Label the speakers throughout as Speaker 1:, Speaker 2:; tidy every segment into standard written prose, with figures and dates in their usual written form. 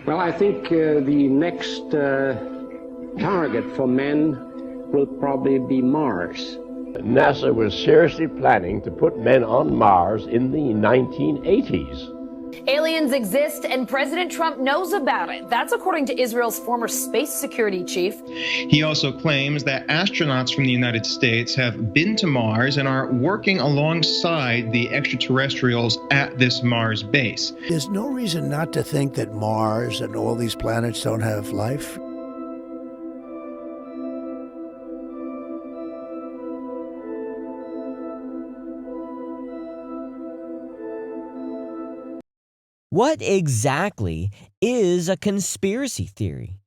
Speaker 1: Well, I think the next target for men will probably be Mars.
Speaker 2: NASA was seriously planning to put men on Mars in the 1980s.
Speaker 3: Aliens exist and President Trump knows about it. That's according to Israel's former space security chief.
Speaker 4: He also claims that astronauts from the United States have been to Mars and are working alongside the extraterrestrials at this Mars base.
Speaker 5: There's no reason not to think that Mars and all these planets don't have life.
Speaker 6: What exactly is a conspiracy theory?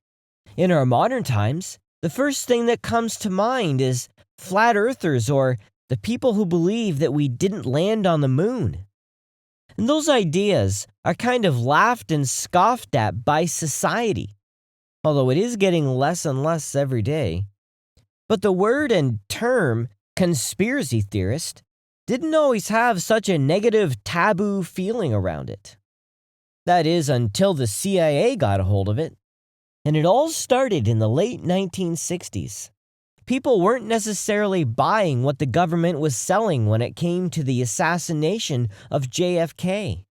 Speaker 6: In our modern times, the first thing that comes to mind is flat earthers or the people who believe that we didn't land on the moon. And those ideas are kind of laughed and scoffed at by society, although it is getting less and less every day. But the word and term conspiracy theorist didn't always have such a negative, taboo feeling around it. That is, until the CIA got a hold of it. And it all started in the late 1960s. People weren't necessarily buying what the government was selling when it came to the assassination of JFK.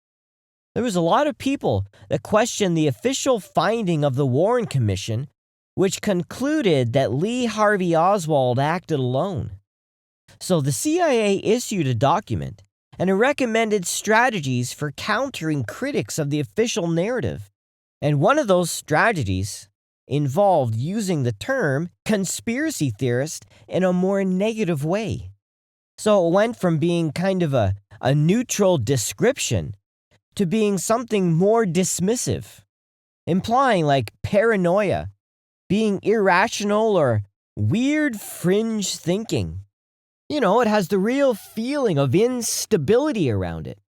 Speaker 6: There was a lot of people that questioned the official finding of the Warren Commission, which concluded that Lee Harvey Oswald acted alone. So the CIA issued a document and it recommended strategies for countering critics of the official narrative. And one of those strategies involved using the term conspiracy theorist in a more negative way. So it went from being kind of a neutral description to being something more dismissive, implying like paranoia, being irrational or weird fringe thinking. You know, it has the real feeling of instability around it.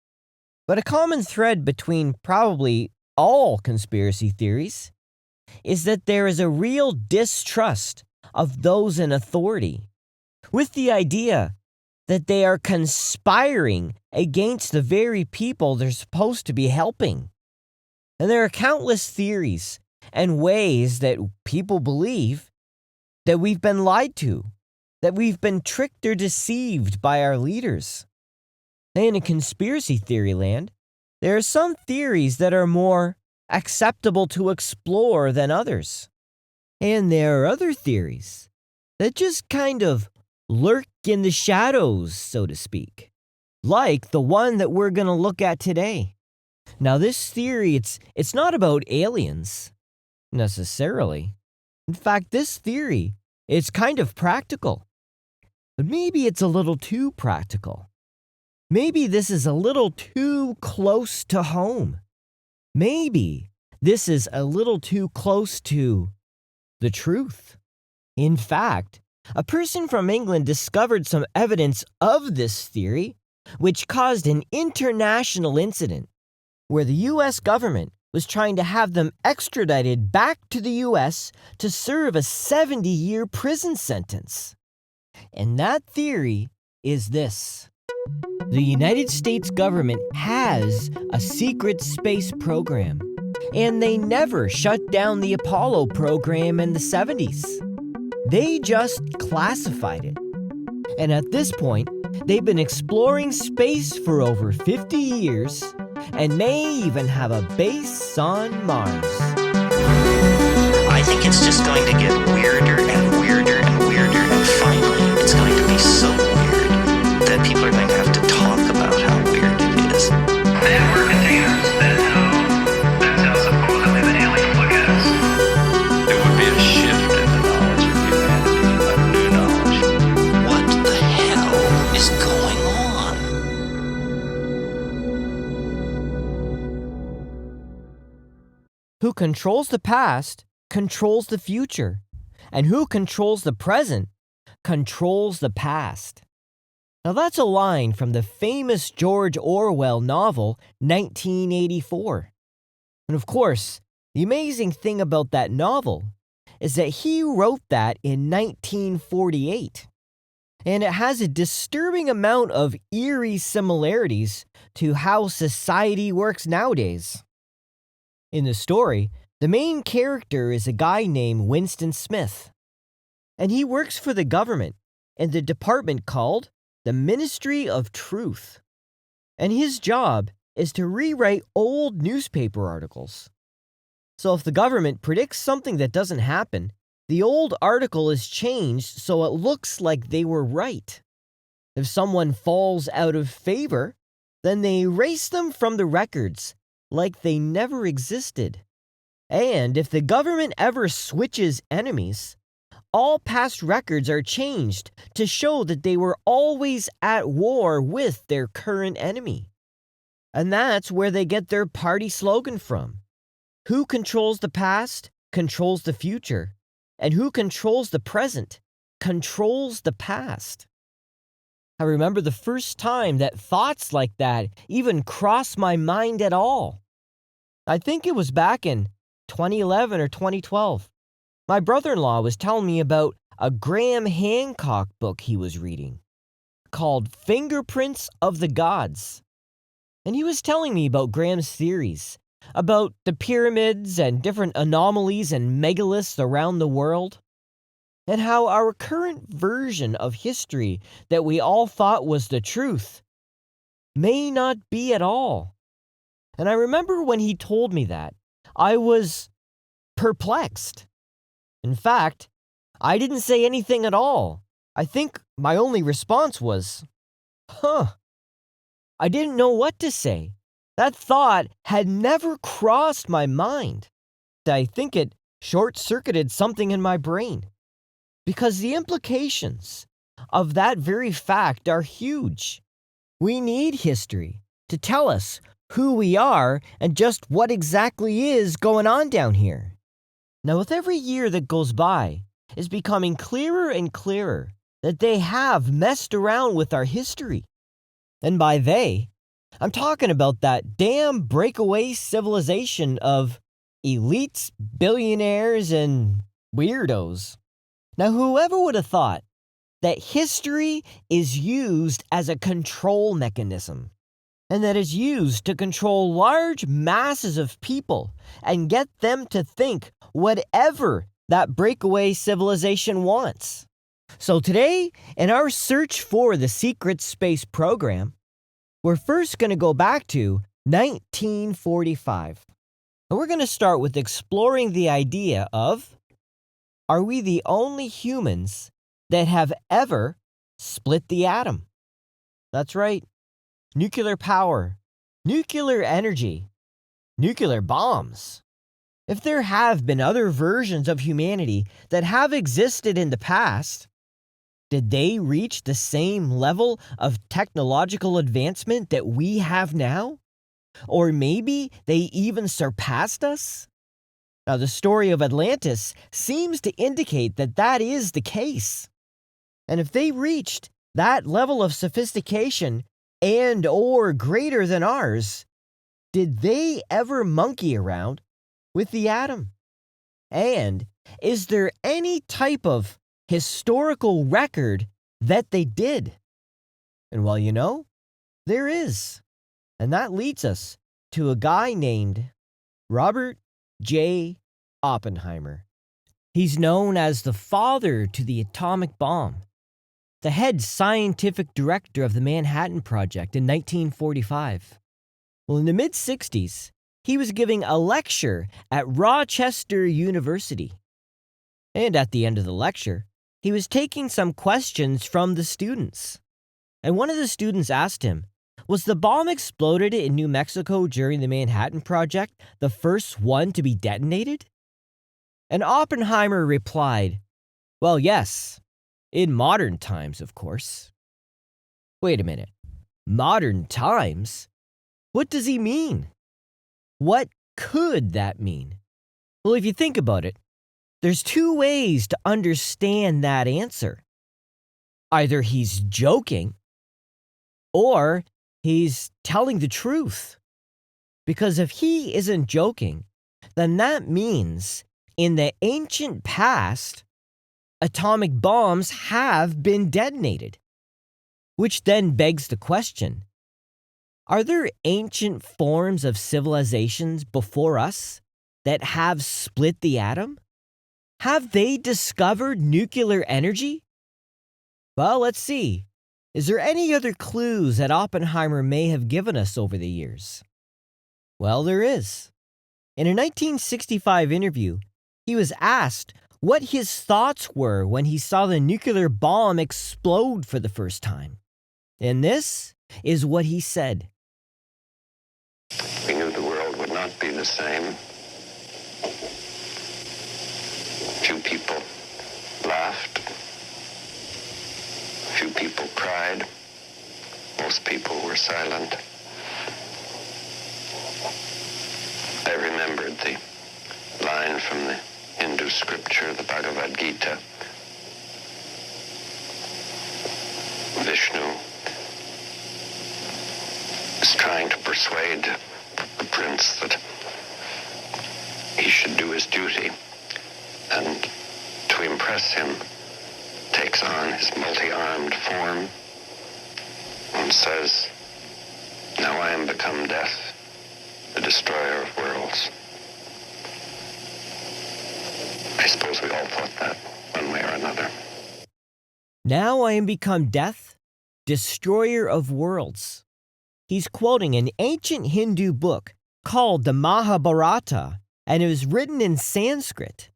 Speaker 6: But a common thread between probably all conspiracy theories is that there is a real distrust of those in authority, with the idea that they are conspiring against the very people they're supposed to be helping. And there are countless theories and ways that people believe that we've been lied to, that we've been tricked or deceived by our leaders. And in conspiracy theory land, there are some theories that are more acceptable to explore than others. And there are other theories that just kind of lurk in the shadows, so to speak, like the one that we're going to look at today. Now, this theory, it's not about aliens, necessarily. In fact, this theory, it's kind of practical. But maybe it's a little too practical. Maybe this is a little too close to home. Maybe this is a little too close to the truth. In fact, a person from England discovered some evidence of this theory, which caused an international incident where the U.S. government was trying to have them extradited back to the U.S. to serve a 70-year prison sentence. And that theory is this. The United States government has a secret space program, and they never shut down the Apollo program in the 70s. They just classified it. And at this point, they've been exploring space for over 50 years and may even have a base on Mars.
Speaker 7: I think it's just going to get weirder and weirder and weirder, and finally it's going to be so weird that people are going to have to talk about how weird it is.
Speaker 8: Then we're containers. That's how supposedly the aliens look at us.
Speaker 9: It would be a shift in the knowledge of humanity, a new knowledge.
Speaker 7: What the hell is going on?
Speaker 6: Who controls the past controls the future, and who controls the present controls the past. Now that's a line from the famous George Orwell novel 1984. And of course, the amazing thing about that novel is that he wrote that in 1948. And it has a disturbing amount of eerie similarities to how society works nowadays. In the story, The main character is a guy named Winston Smith, and he works for the government in the department called the Ministry of Truth. And his job is to rewrite old newspaper articles. So if the government predicts something that doesn't happen, the old article is changed so it looks like they were right. If someone falls out of favor, then they erase them from the records like they never existed. And if the government ever switches enemies, all past records are changed to show that they were always at war with their current enemy. And that's where they get their party slogan from. Who controls the past controls the future, and who controls the present controls the past. I remember the first time that thoughts like that even crossed my mind at all. I think it was back in 2011 or 2012. My brother-in-law was telling me about a Graham Hancock book he was reading called Fingerprints of the Gods. And he was telling me about Graham's theories, about the pyramids and different anomalies and megaliths around the world, and how our current version of history that we all thought was the truth may not be at all. And I remember when he told me that, I was perplexed. In fact, I didn't say anything at all. I think my only response was, I didn't know what to say. That thought had never crossed my mind. I think it short-circuited something in my brain. Because the implications of that very fact are huge. We need history to tell us who we are and just what exactly is going on down here. Now, with every year that goes by, it's becoming clearer and clearer that they have messed around with our history. And by they, I'm talking about that damn breakaway civilization of elites, billionaires, and weirdos. Now, whoever would have thought that history is used as a control mechanism, and that is used to control large masses of people and get them to think whatever that breakaway civilization wants. So today, in our search for the secret space program, we're first going to go back to 1945. And we're going to start with exploring the idea of, are we the only humans that have ever split the atom? That's right. Nuclear power, nuclear energy, nuclear bombs. If there have been other versions of humanity that have existed in the past, did they reach the same level of technological advancement that we have now? Or maybe they even surpassed us? Now, the story of Atlantis seems to indicate that that is the case. And if they reached that level of sophistication and or greater than ours, did they ever monkey around with the atom? And is there any type of historical record that they did? And well, you know, there is. And that leads us to a guy named Robert J. Oppenheimer. He's known as the father to the atomic bomb, the head scientific director of the Manhattan Project in 1945. Well, in the mid-60s, he was giving a lecture at Rochester University. And at the end of the lecture, he was taking some questions from the students. And one of the students asked him, was the bomb exploded in New Mexico during the Manhattan Project the first one to be detonated? And Oppenheimer replied, well, yes. In modern times, of course. Wait a minute. Modern times? What does he mean? What could that mean? Well, if you think about it, there's two ways to understand that answer. Either he's joking, or he's telling the truth. Because if he isn't joking, then that means in the ancient past, atomic bombs have been detonated. Which then begs the question, are there ancient forms of civilizations before us that have split the atom? Have they discovered nuclear energy? Well, let's see. Is there any other clues that Oppenheimer may have given us over the years? Well, there is. In a 1965 interview, he was asked what his thoughts were when he saw the nuclear bomb explode for the first time. And this is what he said.
Speaker 9: We knew the world would not be the same. Few people laughed. Few people cried. Most people were silent. I remembered the line from the Hindu scripture, the Bhagavad Gita. Vishnu is trying to persuade the prince that he should do his duty, and to impress him takes on his multi-armed form and says, "Now I am become death, the destroyer of worlds." I suppose we all thought that one way or another.
Speaker 6: Now I am become death, destroyer of worlds. He's quoting an ancient Hindu book called the Mahabharata, and it was written in Sanskrit.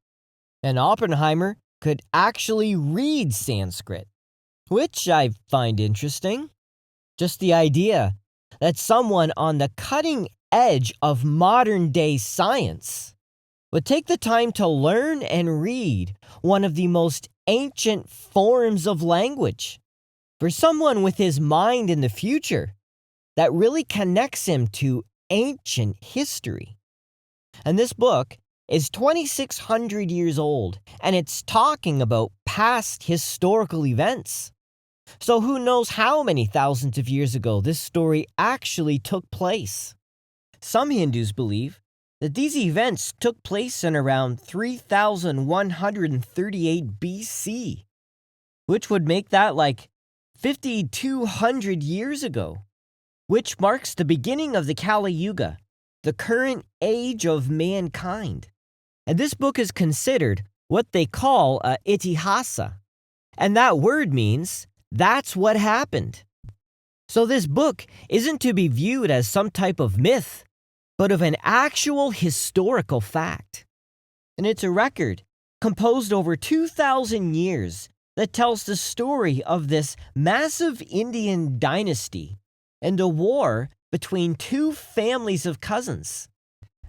Speaker 6: And Oppenheimer could actually read Sanskrit, which I find interesting. Just the idea that someone on the cutting edge of modern-day science would take the time to learn and read one of the most ancient forms of language. For someone with his mind in the future, that really connects him to ancient history. And this book is 2,600 years old, and it's talking about past historical events. So who knows how many thousands of years ago this story actually took place? Some Hindus believe that these events took place in around 3,138 BC, which would make that like 5,200 years ago, which marks the beginning of the Kali Yuga, the current age of mankind. And this book is considered what they call a itihasa, and that word means that's what happened. So this book isn't to be viewed as some type of myth, but of an actual historical fact. And it's a record composed over 2,000 years that tells the story of this massive Indian dynasty and a war between two families of cousins.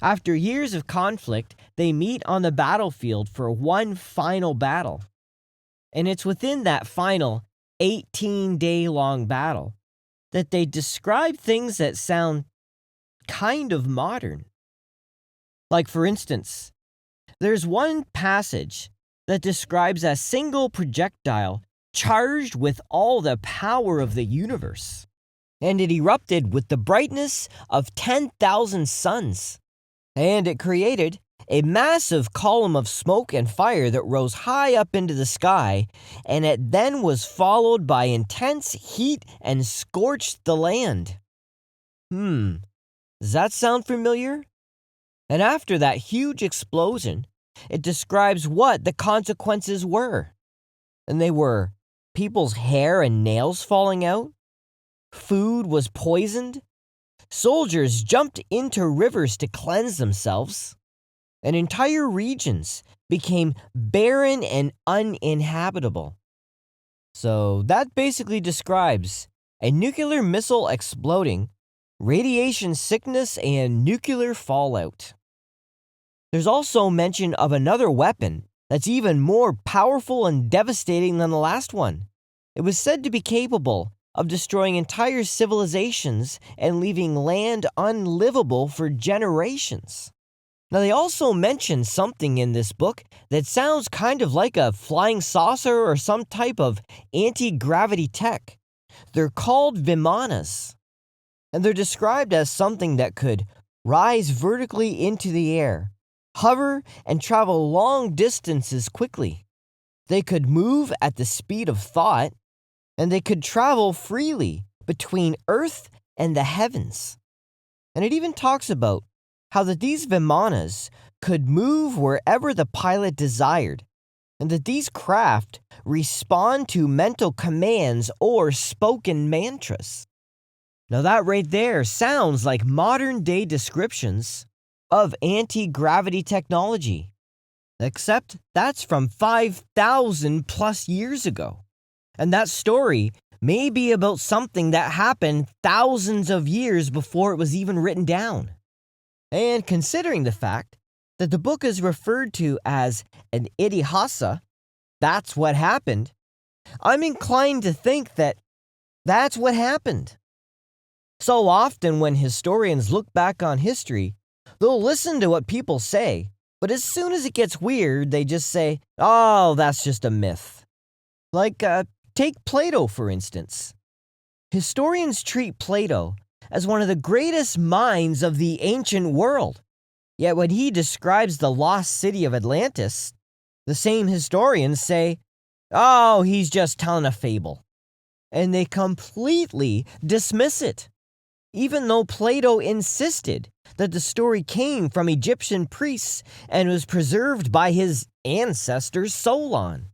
Speaker 6: After years of conflict, they meet on the battlefield for one final battle. And it's within that final 18-day-long battle that they describe things that sound kind of modern. Like, for instance, there's one passage that describes a single projectile charged with all the power of the universe, and it erupted with the brightness of 10,000 suns, and it created a massive column of smoke and fire that rose high up into the sky, and it then was followed by intense heat and scorched the land. Does that sound familiar? And after that huge explosion, it describes what the consequences were. And they were people's hair and nails falling out, food was poisoned, soldiers jumped into rivers to cleanse themselves, and entire regions became barren and uninhabitable. So that basically describes a nuclear missile exploding, radiation sickness, and nuclear fallout. There's also mention of another weapon that's even more powerful and devastating than the last one. It was said to be capable of destroying entire civilizations and leaving land unlivable for generations. Now, they also mention something in this book that sounds kind of like a flying saucer or some type of anti-gravity tech. They're called Vimanas, and they're described as something that could rise vertically into the air, hover, and travel long distances quickly. They could move at the speed of thought, and they could travel freely between Earth and the heavens. And it even talks about how that these Vimanas could move wherever the pilot desired, and that these craft respond to mental commands or spoken mantras. Now that right there sounds like modern-day descriptions of anti-gravity technology, except that's from 5,000 plus years ago. And that story may be about something that happened thousands of years before it was even written down. And considering the fact that the book is referred to as an itihasa, that's what happened, I'm inclined to think that that's what happened. So often when historians look back on history, they'll listen to what people say, but as soon as it gets weird, they just say, oh, that's just a myth. Like, take Plato, for instance. Historians treat Plato as one of the greatest minds of the ancient world. Yet when he describes the lost city of Atlantis, the same historians say, oh, he's just telling a fable. And they completely dismiss it, even though Plato insisted that the story came from Egyptian priests and was preserved by his ancestor Solon.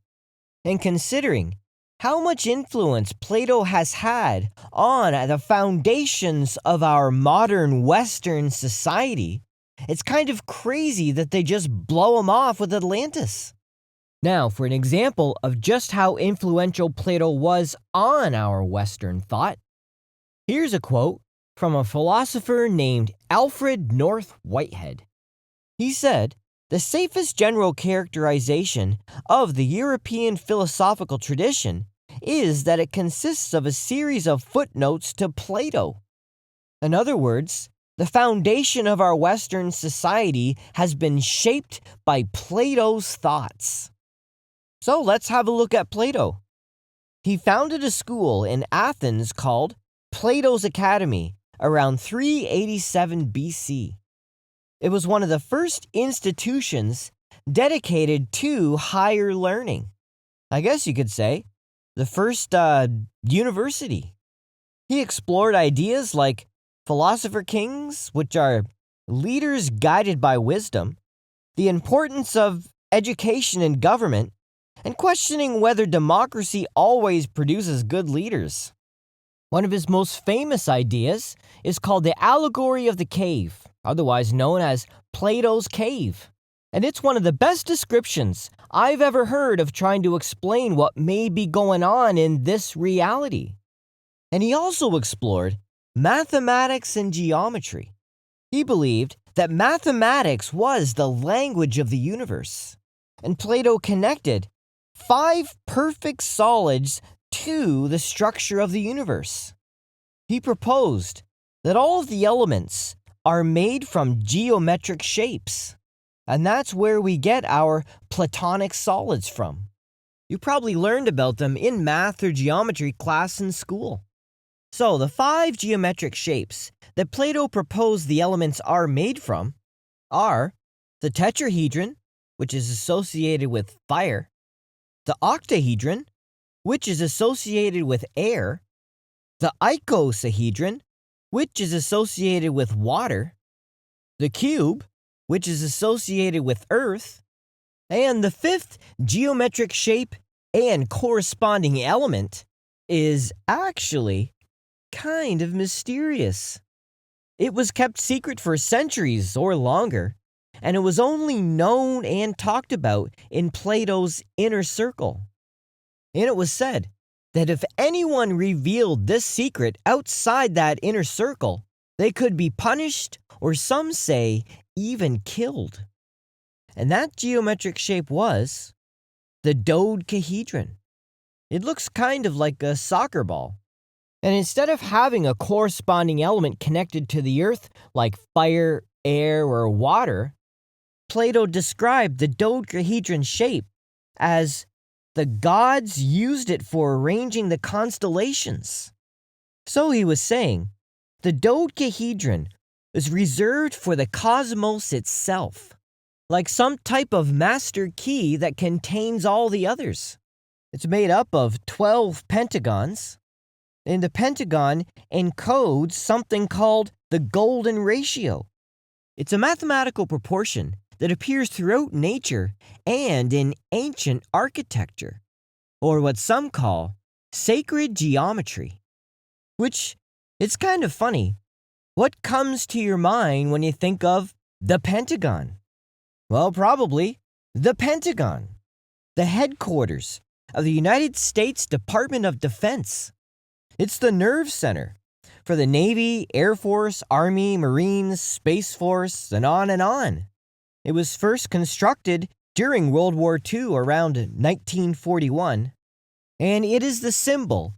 Speaker 6: And considering how much influence Plato has had on the foundations of our modern Western society, it's kind of crazy that they just blow him off with Atlantis. Now, for an example of just how influential Plato was on our Western thought, here's a quote from a philosopher named Alfred North Whitehead. He said, "The safest general characterization of the European philosophical tradition is that it consists of a series of footnotes to Plato. In other words, the foundation of our Western society has been shaped by Plato's thoughts." So let's have a look at Plato. He founded a school in Athens called Plato's Academy around 387 BC. It was one of the first institutions dedicated to higher learning. I guess you could say the first university. He explored ideas like philosopher kings, which are leaders guided by wisdom, the importance of education and government, and questioning whether democracy always produces good leaders. One of his most famous ideas is called the allegory of the cave, otherwise known as Plato's Cave. And it's one of the best descriptions I've ever heard of trying to explain what may be going on in this reality. And he also explored mathematics and geometry. He believed that mathematics was the language of the universe, and Plato connected 5 perfect solids to the structure of the universe. He proposed that all of the elements are made from geometric shapes, and that's where we get our Platonic solids from. You probably learned about them in math or geometry class in school. So the 5 geometric shapes that Plato proposed the elements are made from are the tetrahedron, which is associated with fire, the octahedron, which is associated with air, the icosahedron, which is associated with water, the cube, which is associated with earth, and the 5th geometric shape and corresponding element is actually kind of mysterious. It was kept secret for centuries or longer, and it was only known and talked about in Plato's inner circle. And it was said that if anyone revealed this secret outside that inner circle, they could be punished, or some say even killed. And that geometric shape was the dodecahedron. It looks kind of like a soccer ball. And instead of having a corresponding element connected to the earth like fire, air, or water, Plato described the dodecahedron shape as the gods used it for arranging the constellations. So he was saying, the dodecahedron is reserved for the cosmos itself, like some type of master key that contains all the others. It's made up of 12 pentagons, and the pentagon encodes something called the golden ratio. It's a mathematical proportion that appears throughout nature and in ancient architecture, or what some call sacred geometry. Which, it's kind of funny. What comes to your mind when you think of the Pentagon? Well, probably the Pentagon, the headquarters of the United States Department of Defense. It's the nerve center for the Navy, Air Force, Army, Marines, Space Force, and on and on. It was first constructed during World War II around 1941, and it is the symbol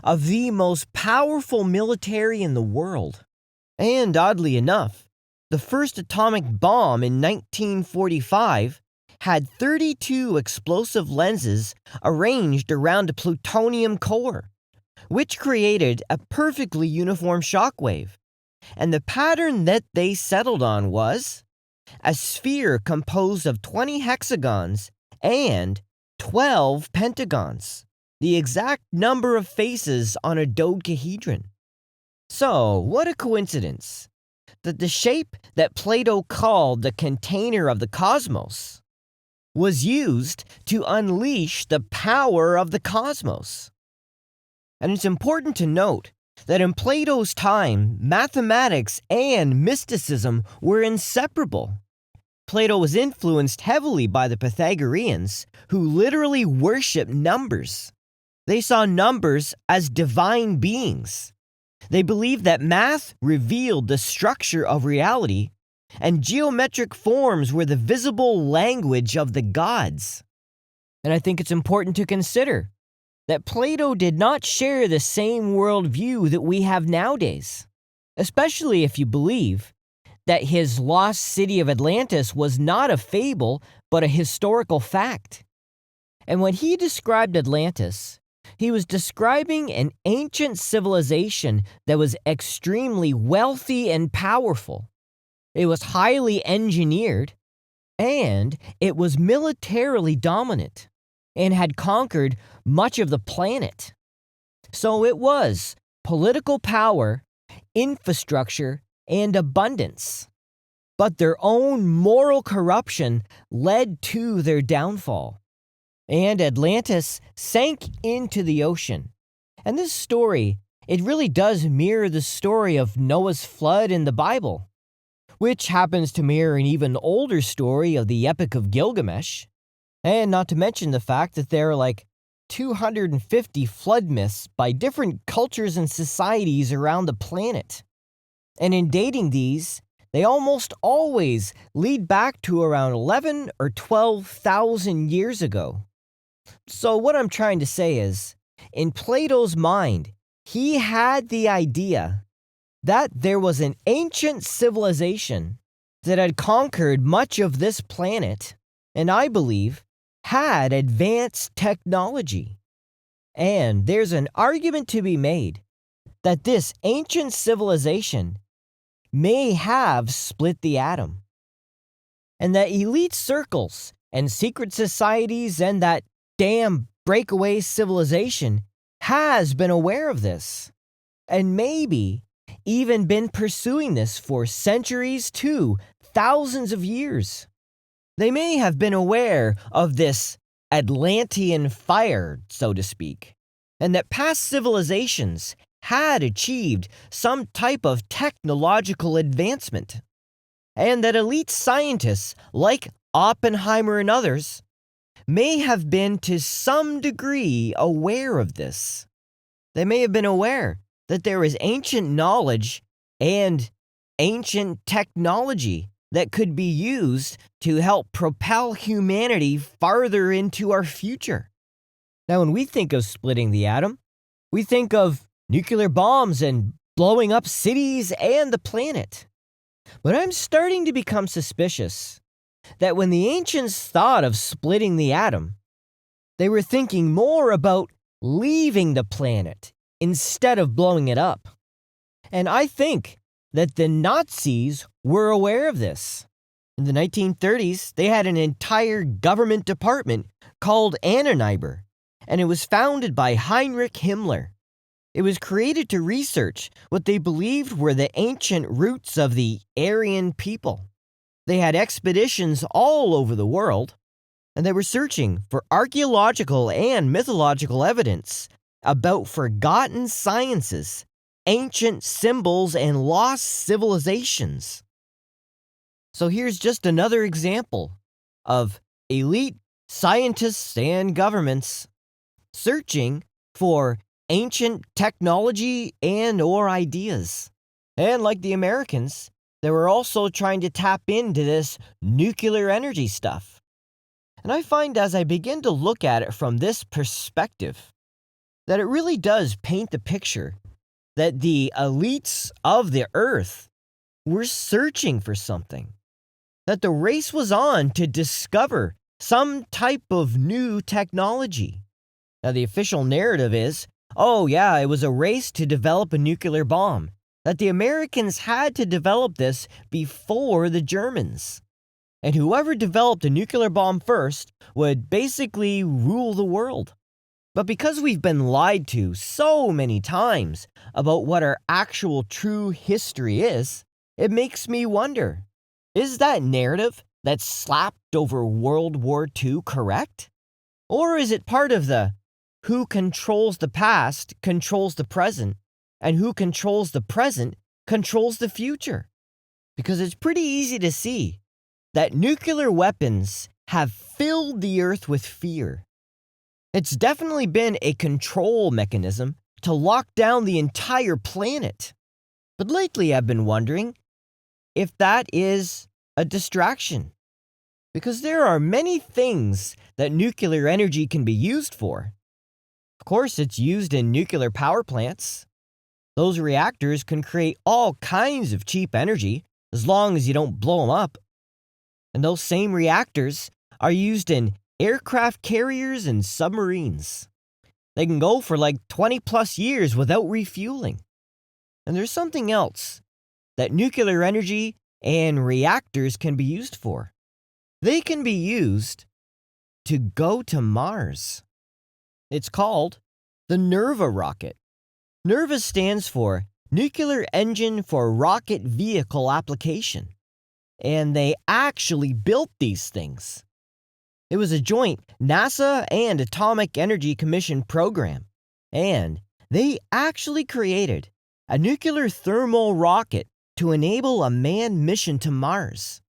Speaker 6: of the most powerful military in the world. And oddly enough, the first atomic bomb in 1945 had 32 explosive lenses arranged around a plutonium core, which created a perfectly uniform shockwave. And the pattern that they settled on was a sphere composed of 20 hexagons and 12 pentagons, the exact number of faces on a dodecahedron. So, what a coincidence that the shape that Plato called the container of the cosmos was used to unleash the power of the cosmos. And it's important to note that in Plato's time, mathematics and mysticism were inseparable. Plato was influenced heavily by the Pythagoreans, who literally worshiped numbers. They saw numbers as divine beings. They believed that math revealed the structure of reality, and geometric forms were the visible language of the gods. And I think it's important to consider that Plato did not share the same worldview that we have nowadays, especially if you believe that his lost city of Atlantis was not a fable, but a historical fact. And when he described Atlantis, he was describing an ancient civilization that was extremely wealthy and powerful. It was highly engineered, and it was militarily dominant, and had conquered much of the planet. So it was political power, infrastructure, and abundance. But their own moral corruption led to their downfall. And Atlantis sank into the ocean. And this story, it really does mirror the story of Noah's flood in the Bible, which happens to mirror an even older story of the Epic of Gilgamesh. And not to mention the fact that there are like 250 flood myths by different cultures and societies around the planet. And in dating these, they almost always lead back to around 11 or 12,000 years ago. So what I'm trying to say is, in Plato's mind, he had the idea that there was an ancient civilization that had conquered much of this planet, and I believe had advanced technology. And there's an argument to be made that this ancient civilization may have split the atom, and that elite circles and secret societies and that damn breakaway civilization has been aware of this, and maybe even been pursuing this for centuries to thousands of years. They may have been aware of this Atlantean fire, so to speak, and that past civilizations had achieved some type of technological advancement, and that elite scientists like Oppenheimer and others may have been to some degree aware of this. They may have been aware that there is ancient knowledge and ancient technology that could be used to help propel humanity farther into our future. Now, when we think of splitting the atom, we think of nuclear bombs and blowing up cities and the planet. But I'm starting to become suspicious that when the ancients thought of splitting the atom, they were thinking more about leaving the planet instead of blowing it up. And I think that the Nazis were aware of this. In the 1930s, they had an entire government department called Annenreiber, and it was founded by Heinrich Himmler. It was created to research what they believed were the ancient roots of the Aryan people. They had expeditions all over the world, and they were searching for archaeological and mythological evidence about forgotten sciences, ancient symbols, and lost civilizations. So here's just another example of elite scientists and governments searching for ancient technology and or ideas. And like the Americans, they were also trying to tap into this nuclear energy stuff. And I find as I begin to look at it from this perspective, that it really does paint the picture that the elites of the earth were searching for something. That the race was on to discover some type of new technology. Now, the official narrative is, oh yeah, it was a race to develop a nuclear bomb. That the Americans had to develop this before the Germans. And whoever developed a nuclear bomb first would basically rule the world. But because we've been lied to so many times about what our actual true history is, it makes me wonder, is that narrative that's slapped over World War II correct? Or is it part of the who controls the past controls the present, and who controls the present controls the future? Because it's pretty easy to see that nuclear weapons have filled the earth with fear. It's definitely been a control mechanism to lock down the entire planet. But lately I've been wondering if that is a distraction. Because there are many things that nuclear energy can be used for. Of course, it's used in nuclear power plants. Those reactors can create all kinds of cheap energy as long as you don't blow them up. And those same reactors are used in aircraft carriers and submarines. They can go for like 20 plus years without refueling. And there's something else that nuclear energy and reactors can be used for. They can be used to go to Mars. It's called the NERVA rocket. NERVA stands for Nuclear Engine for Rocket Vehicle Application. And they actually built these things. It was a joint NASA and Atomic Energy Commission program, and they actually created a nuclear thermal rocket to enable a manned mission to Mars.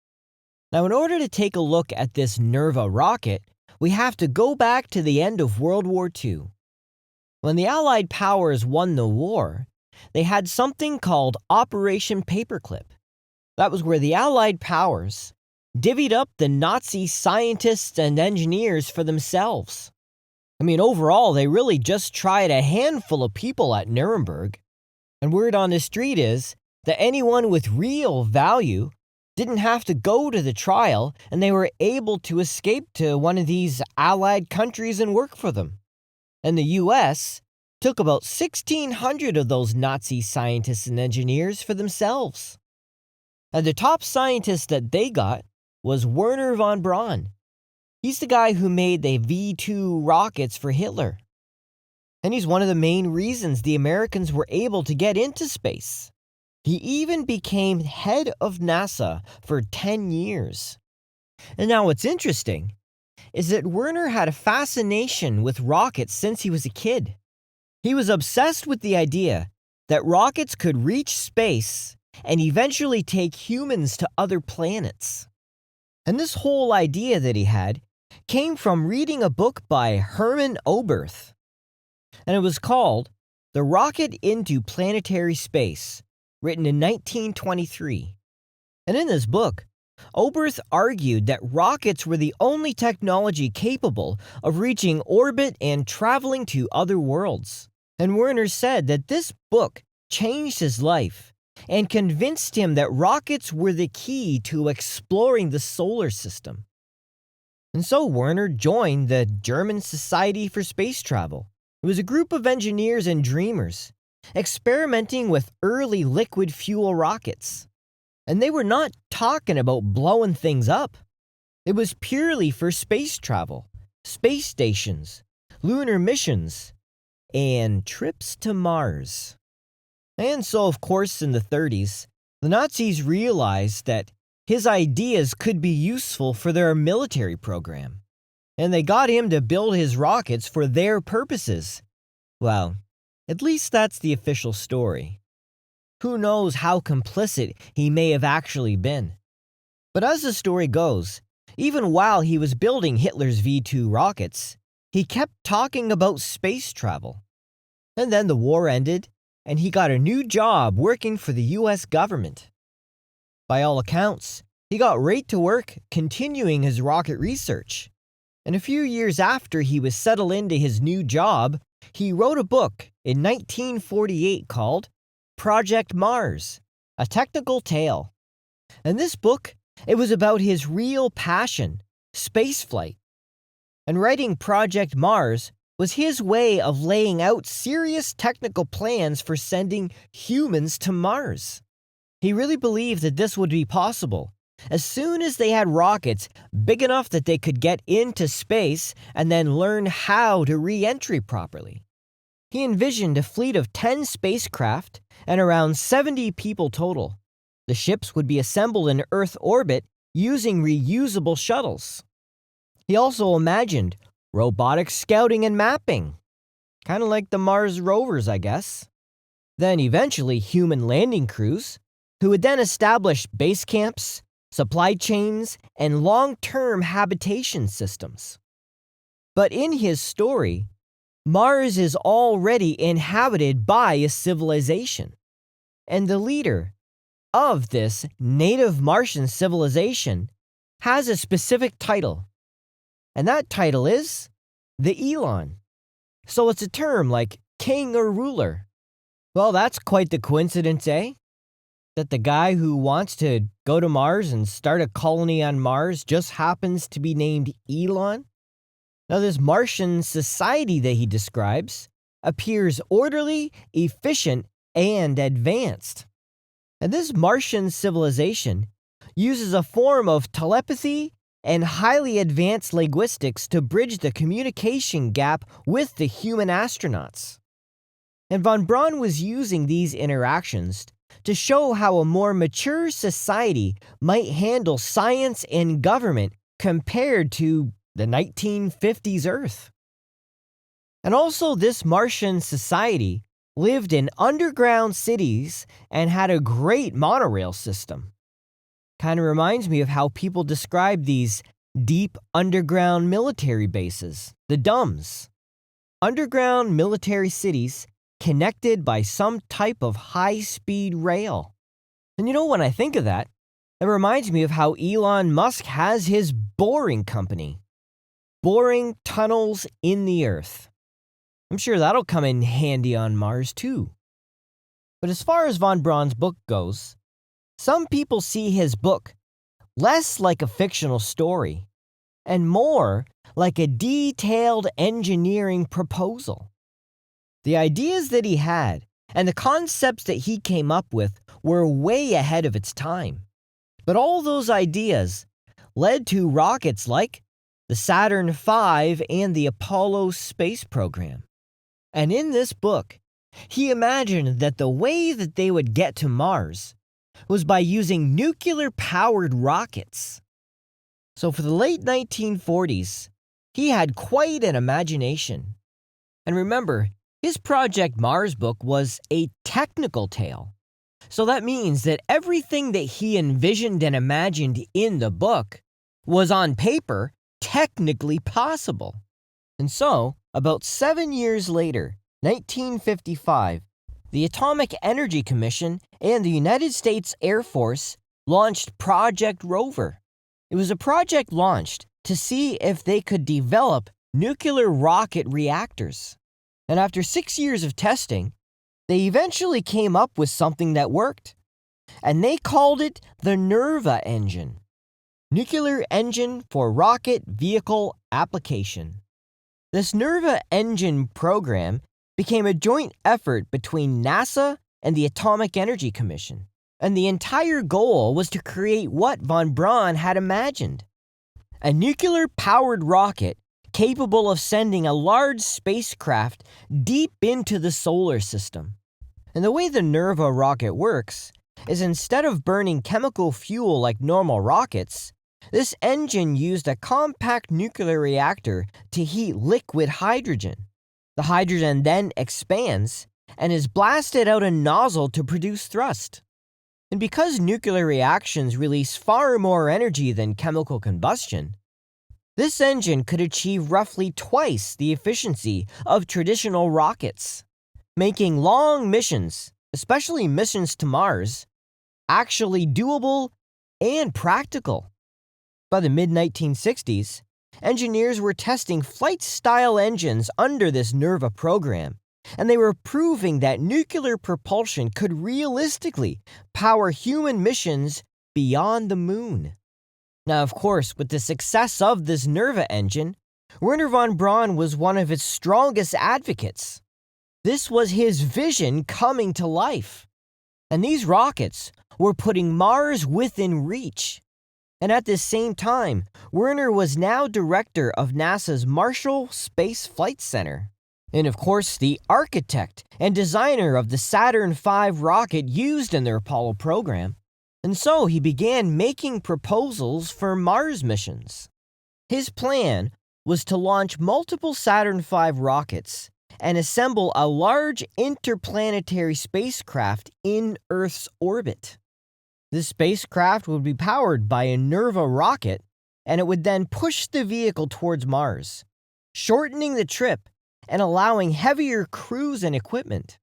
Speaker 6: Now, in order to take a look at this NERVA rocket, we have to go back to the end of World War II. When the Allied powers won the war, they had something called Operation Paperclip. That was where the Allied powers divvied up the Nazi scientists and engineers for themselves. I mean, overall, they really just tried a handful of people at Nuremberg. And word on the street is that anyone with real value didn't have to go to the trial, and they were able to escape to one of these Allied countries and work for them. And the U.S. took about 1,600 of those Nazi scientists and engineers for themselves. And the top scientist that they got was Werner von Braun. He's the guy who made the V-2 rockets for Hitler. And he's one of the main reasons the Americans were able to get into space. He even became head of NASA for 10 years. And now what's interesting is that Werner had a fascination with rockets since he was a kid. He was obsessed with the idea that rockets could reach space and eventually take humans to other planets. And this whole idea that he had came from reading a book by Hermann Oberth. And it was called The Rocket into Planetary Space, written in 1923. And in this book, Oberth argued that rockets were the only technology capable of reaching orbit and traveling to other worlds. And Werner said that this book changed his life and convinced him that rockets were the key to exploring the solar system. And so Werner joined the German Society for Space Travel. It was a group of engineers and dreamers experimenting with early liquid fuel rockets. And they were not talking about blowing things up. It was purely for space travel, space stations, lunar missions, and trips to Mars. And so, of course, in the 30s, the Nazis realized that his ideas could be useful for their military program. And they got him to build his rockets for their purposes. Well, at least that's the official story. Who knows how complicit he may have actually been. But as the story goes, even while he was building Hitler's V-2 rockets, he kept talking about space travel. And then the war ended, and he got a new job working for the US government. By all accounts, he got right to work continuing his rocket research. And a few years after he was settled into his new job, he wrote a book in 1948 called Project Mars, a technical tale. And this book, it was about his real passion, spaceflight. And writing Project Mars was his way of laying out serious technical plans for sending humans to Mars. He really believed that this would be possible as soon as they had rockets big enough that they could get into space and then learn how to re-entry properly. He envisioned a fleet of 10 spacecraft and around 70 people total. The ships would be assembled in Earth orbit using reusable shuttles. He also imagined robotic scouting and mapping, kind of like the Mars rovers, I guess. Then eventually human landing crews, who would then establish base camps, supply chains, and long-term habitation systems. But in his story, Mars is already inhabited by a civilization, and the leader of this native Martian civilization has a specific title, and that title is the Elon. So it's a term like king or ruler. Well, that's quite the coincidence, eh? That the guy who wants to go to Mars and start a colony on Mars just happens to be named Elon? Now, this Martian society that he describes appears orderly, efficient, and advanced. And this Martian civilization uses a form of telepathy and highly advanced linguistics to bridge the communication gap with the human astronauts. And von Braun was using these interactions to show how a more mature society might handle science and government compared to the 1950s Earth. And also, this Martian society lived in underground cities and had a great monorail system. Kind of reminds me of how people describe these deep underground military bases, the DUMBs. Underground military cities connected by some type of high-speed rail. And you know, when I think of that, it reminds me of how Elon Musk has his boring company. Boring tunnels in the earth. I'm sure that'll come in handy on Mars too. But as far as von Braun's book goes, some people see his book less like a fictional story and more like a detailed engineering proposal. The ideas that he had and the concepts that he came up with were way ahead of its time. But all those ideas led to rockets like the Saturn V and the Apollo space program. And in this book, he imagined that the way that they would get to Mars was by using nuclear-powered rockets. So for the late 1940s, he had quite an imagination. And remember, his Project Mars book was a technical tale. So that means that everything that he envisioned and imagined in the book was on paper technically possible. And so, about 7 years later, 1955, the Atomic Energy Commission and the United States Air Force launched Project Rover. It was a project launched to see if they could develop nuclear rocket reactors. And after 6 years of testing, they eventually came up with something that worked. And they called it the NERVA engine. Nuclear Engine for Rocket Vehicle Application. This NERVA engine program became a joint effort between NASA and the Atomic Energy Commission. And the entire goal was to create what von Braun had imagined. A nuclear-powered rocket capable of sending a large spacecraft deep into the solar system. And the way the NERVA rocket works is instead of burning chemical fuel like normal rockets, this engine used a compact nuclear reactor to heat liquid hydrogen. The hydrogen then expands and is blasted out a nozzle to produce thrust. And because nuclear reactions release far more energy than chemical combustion, this engine could achieve roughly twice the efficiency of traditional rockets, making long missions, especially missions to Mars, actually doable and practical. By the mid-1960s, engineers were testing flight-style engines under this NERVA program, and they were proving that nuclear propulsion could realistically power human missions beyond the moon. Now, of course, with the success of this NERVA engine, Werner von Braun was one of its strongest advocates. This was his vision coming to life. And these rockets were putting Mars within reach. And at the same time, Werner was now director of NASA's Marshall Space Flight Center. And of course, the architect and designer of the Saturn V rocket used in their Apollo program. And so he began making proposals for Mars missions. His plan was to launch multiple Saturn V rockets and assemble a large interplanetary spacecraft in Earth's orbit. This spacecraft would be powered by a NERVA rocket, and it would then push the vehicle towards Mars, shortening the trip and allowing heavier crews and equipment.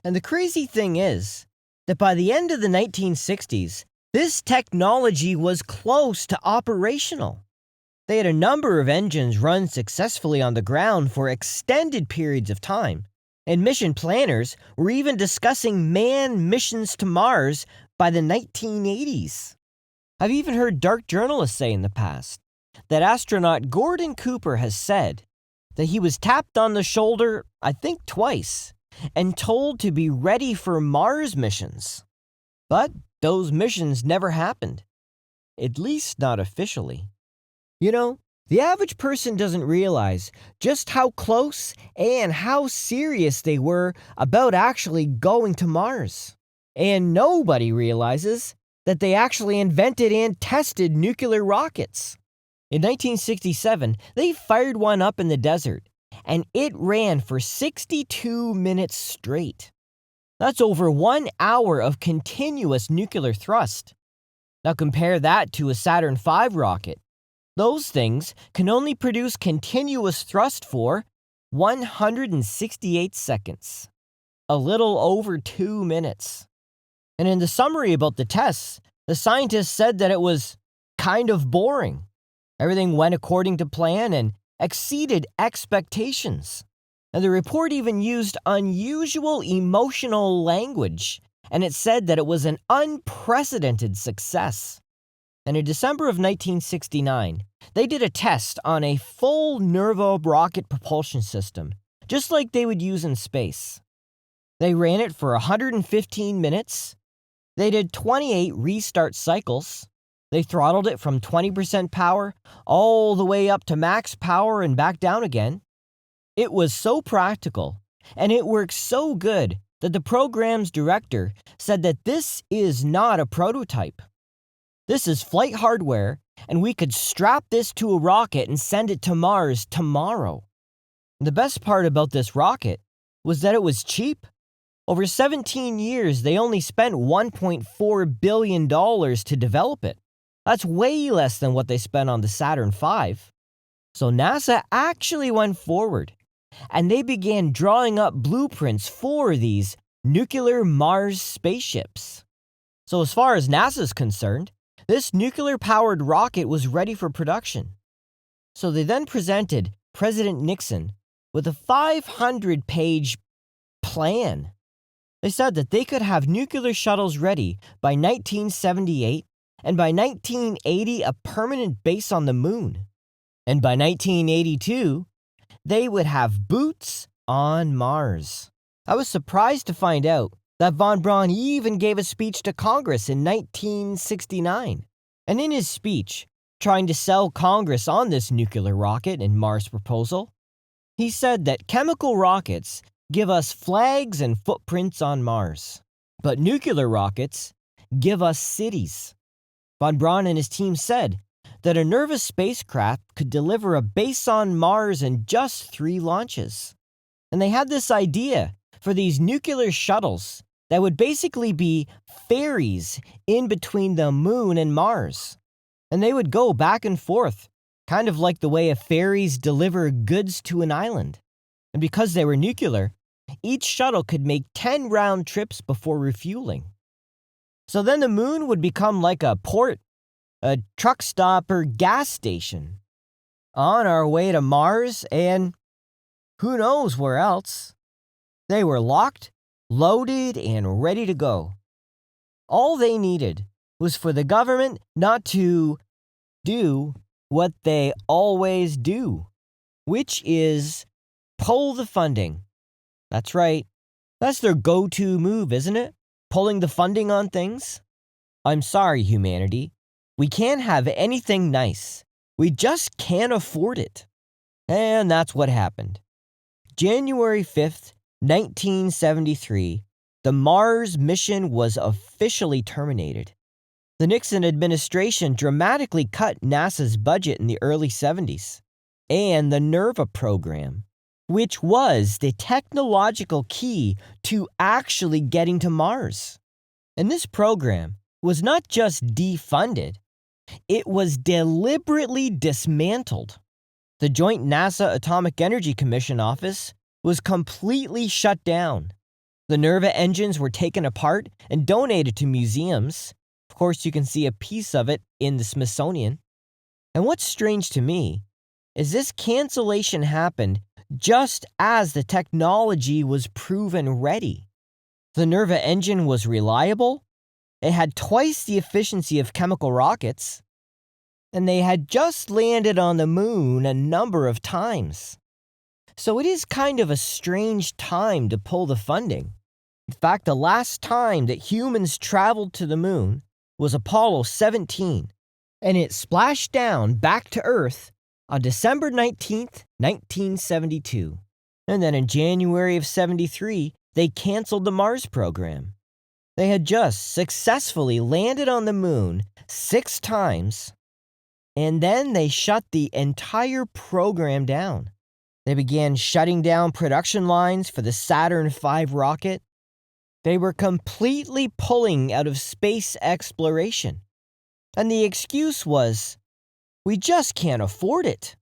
Speaker 6: And the crazy thing is that by the end of the 1960s, this technology was close to operational. They had a number of engines run successfully on the ground for extended periods of time, and mission planners were even discussing manned missions to Mars by the 1980s. I've even heard dark journalists say in the past that astronaut Gordon Cooper has said that he was tapped on the shoulder, I think twice, and told to be ready for Mars missions. But those missions never happened, at least not officially. You know, the average person doesn't realize just how close and how serious they were about actually going to Mars. And nobody realizes that they actually invented and tested nuclear rockets. In 1967, they fired one up in the desert, and it ran for 62 minutes straight. That's over 1 hour of continuous nuclear thrust. Now compare that to a Saturn V rocket. Those things can only produce continuous thrust for 168 seconds, a little over 2 minutes. And in the summary about the tests, the scientists said that it was kind of boring. Everything went according to plan and exceeded expectations. And the report even used unusual emotional language, and it said that it was an unprecedented success. And in December of 1969, they did a test on a full NERVA rocket propulsion system, just like they would use in space. They ran it for 115 minutes. They did 28 restart cycles. They throttled it from 20% power all the way up to max power and back down again. It was so practical, and it worked so good that the program's director said that this is not a prototype. This is flight hardware, and we could strap this to a rocket and send it to Mars tomorrow. The best part about this rocket was that it was cheap. Over 17 years, they only spent $1.4 billion to develop it. That's way less than what they spent on the Saturn V. So NASA actually went forward, and they began drawing up blueprints for these nuclear Mars spaceships. So as far as NASA's concerned, this nuclear-powered rocket was ready for production. So they then presented President Nixon with a 500-page plan. They said that they could have nuclear shuttles ready by 1978, and by 1980, a permanent base on the moon. And by 1982, they would have boots on Mars. I was surprised to find out that von Braun even gave a speech to Congress in 1969. And in his speech, trying to sell Congress on this nuclear rocket and Mars proposal, he said that chemical rockets give us flags and footprints on Mars. But nuclear rockets give us cities. Von Braun and his team said that a NERVA spacecraft could deliver a base on Mars in just 3 launches. And they had this idea for these nuclear shuttles that would basically be ferries in between the moon and Mars. And they would go back and forth, kind of like the way ferries deliver goods to an island. And because they were nuclear, each shuttle could make 10 round trips before refueling. So then the moon would become like a port, a truck stop, or gas station. On our way to Mars and who knows where else. They were locked, loaded, and ready to go. All they needed was for the government not to do what they always do, which is pull the funding. That's right. That's their go-to move, isn't it? Pulling the funding on things. I'm sorry, humanity. We can't have anything nice. We just can't afford it. And that's what happened. January 5th, 1973, the Mars mission was officially terminated. The Nixon administration dramatically cut NASA's budget in the early 70s, and the NERVA program, which was the technological key to actually getting to Mars. And this program was not just defunded, it was deliberately dismantled. The Joint NASA Atomic Energy Commission office was completely shut down. The NERVA engines were taken apart and donated to museums. Of course, you can see a piece of it in the Smithsonian. And what's strange to me is this cancellation happened just as the technology was proven ready. The NERVA engine was reliable, it had twice the efficiency of chemical rockets, and they had just landed on the moon a number of times. So it is kind of a strange time to pull the funding. In fact, the last time that humans traveled to the moon was Apollo 17, and it splashed down back to Earth on December 19th, 1972. And then in January of 73, they canceled the Mars program. They had just successfully landed on the moon 6 times, and then they shut the entire program down. They began shutting down production lines for the Saturn V rocket. They were completely pulling out of space exploration. And the excuse was, we just can't afford it.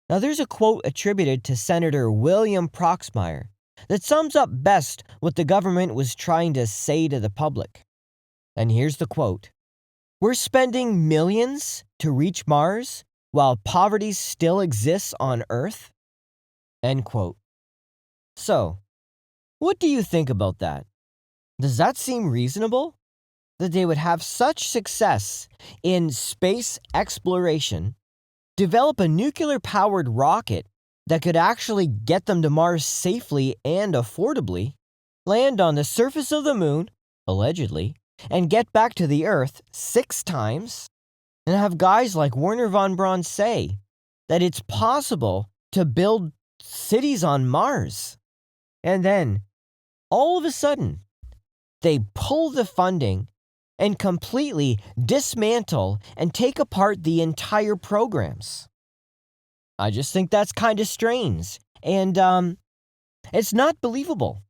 Speaker 6: Now there's a quote attributed to Senator William Proxmire that sums up best what the government was trying to say to the public. And here's the quote. We're spending millions to reach Mars while poverty still exists on Earth? End quote. So, what do you think about that? Does that seem reasonable? That they would have such success in space exploration, develop a nuclear-powered rocket that could actually get them to Mars safely and affordably, land on the surface of the moon, allegedly, and get back to the Earth 6 times, and have guys like Werner von Braun say that it's possible to build cities on Mars. And then, all of a sudden, they pull the funding and completely dismantle and take apart the entire programs. I just think that's kind of strange. And it's not believable.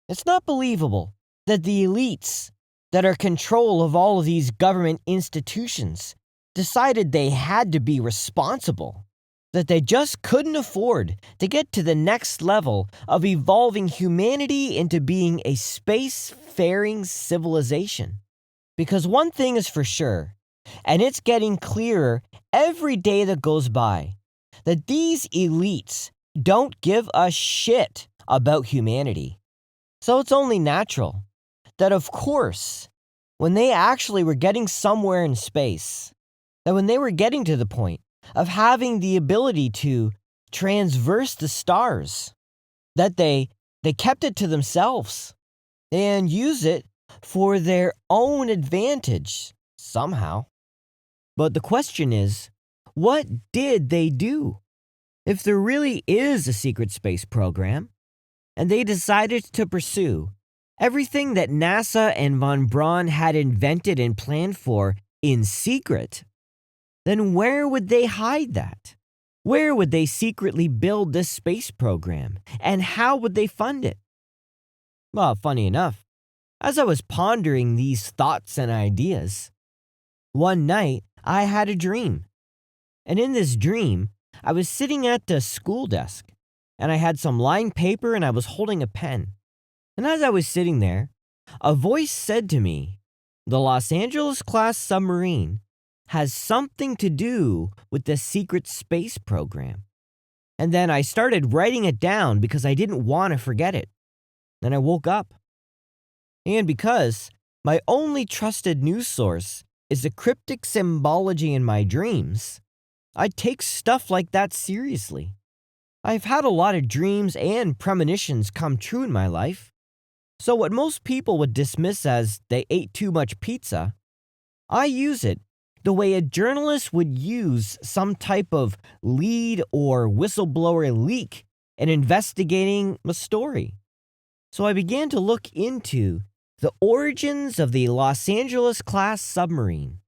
Speaker 6: It's not believable that the elites that are in control of all of these government institutions decided they had to be responsible, that they just couldn't afford to get to the next level of evolving humanity into being a space-faring civilization. Because one thing is for sure, and it's getting clearer every day that goes by, that these elites don't give a shit about humanity. So it's only natural that, of course, when they actually were getting somewhere in space, that when they were getting to the point of having the ability to transverse the stars, that they kept it to themselves and use it for their own advantage somehow. But the question is, what did they do? If there really is a secret space program, and they decided to pursue everything that NASA and von Braun had invented and planned for in secret, then where would they hide that? Where would they secretly build this space program? And how would they fund it? Well, funny enough, as I was pondering these thoughts and ideas, one night I had a dream. And in this dream, I was sitting at the school desk, and I had some lined paper and I was holding a pen. And as I was sitting there, a voice said to me, "The Los Angeles-class submarine has something to do with the secret space program." And then I started writing it down because I didn't want to forget it. Then I woke up. And because my only trusted news source is the cryptic symbology in my dreams, I take stuff like that seriously. I've had a lot of dreams and premonitions come true in my life. So what most people would dismiss as they ate too much pizza, I use it the way a journalist would use some type of lead or whistleblower leak in investigating a story. So I began to look into the origins of the Los Angeles-class submarine.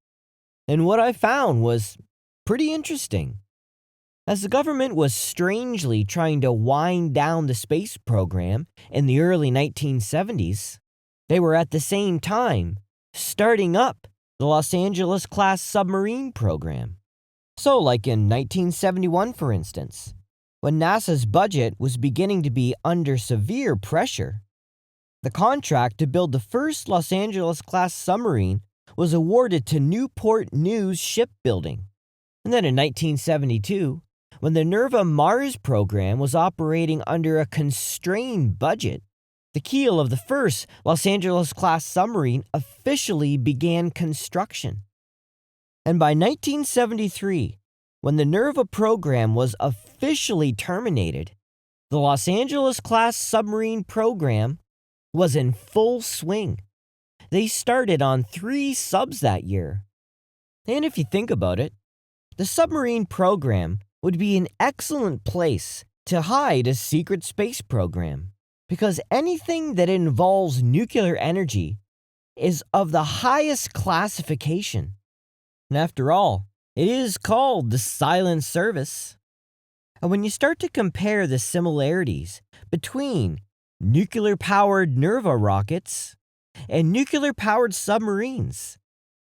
Speaker 6: And what I found was pretty interesting. As the government was strangely trying to wind down the space program in the early 1970s, they were at the same time starting up the Los Angeles-class submarine program. So like in 1971, for instance, when NASA's budget was beginning to be under severe pressure, the contract to build the first Los Angeles-class submarine was awarded to Newport News Shipbuilding. And then in 1972, when the NERVA Mars program was operating under a constrained budget, the keel of the first Los Angeles-class submarine officially began construction. And by 1973, when the NERVA program was officially terminated, the Los Angeles-class submarine program was in full swing. They started on 3 subs that year. And if you think about it, the submarine program would be an excellent place to hide a secret space program, because anything that involves nuclear energy is of the highest classification. And after all, it is called the Silent Service. And when you start to compare the similarities between nuclear-powered NERVA rockets and nuclear-powered submarines,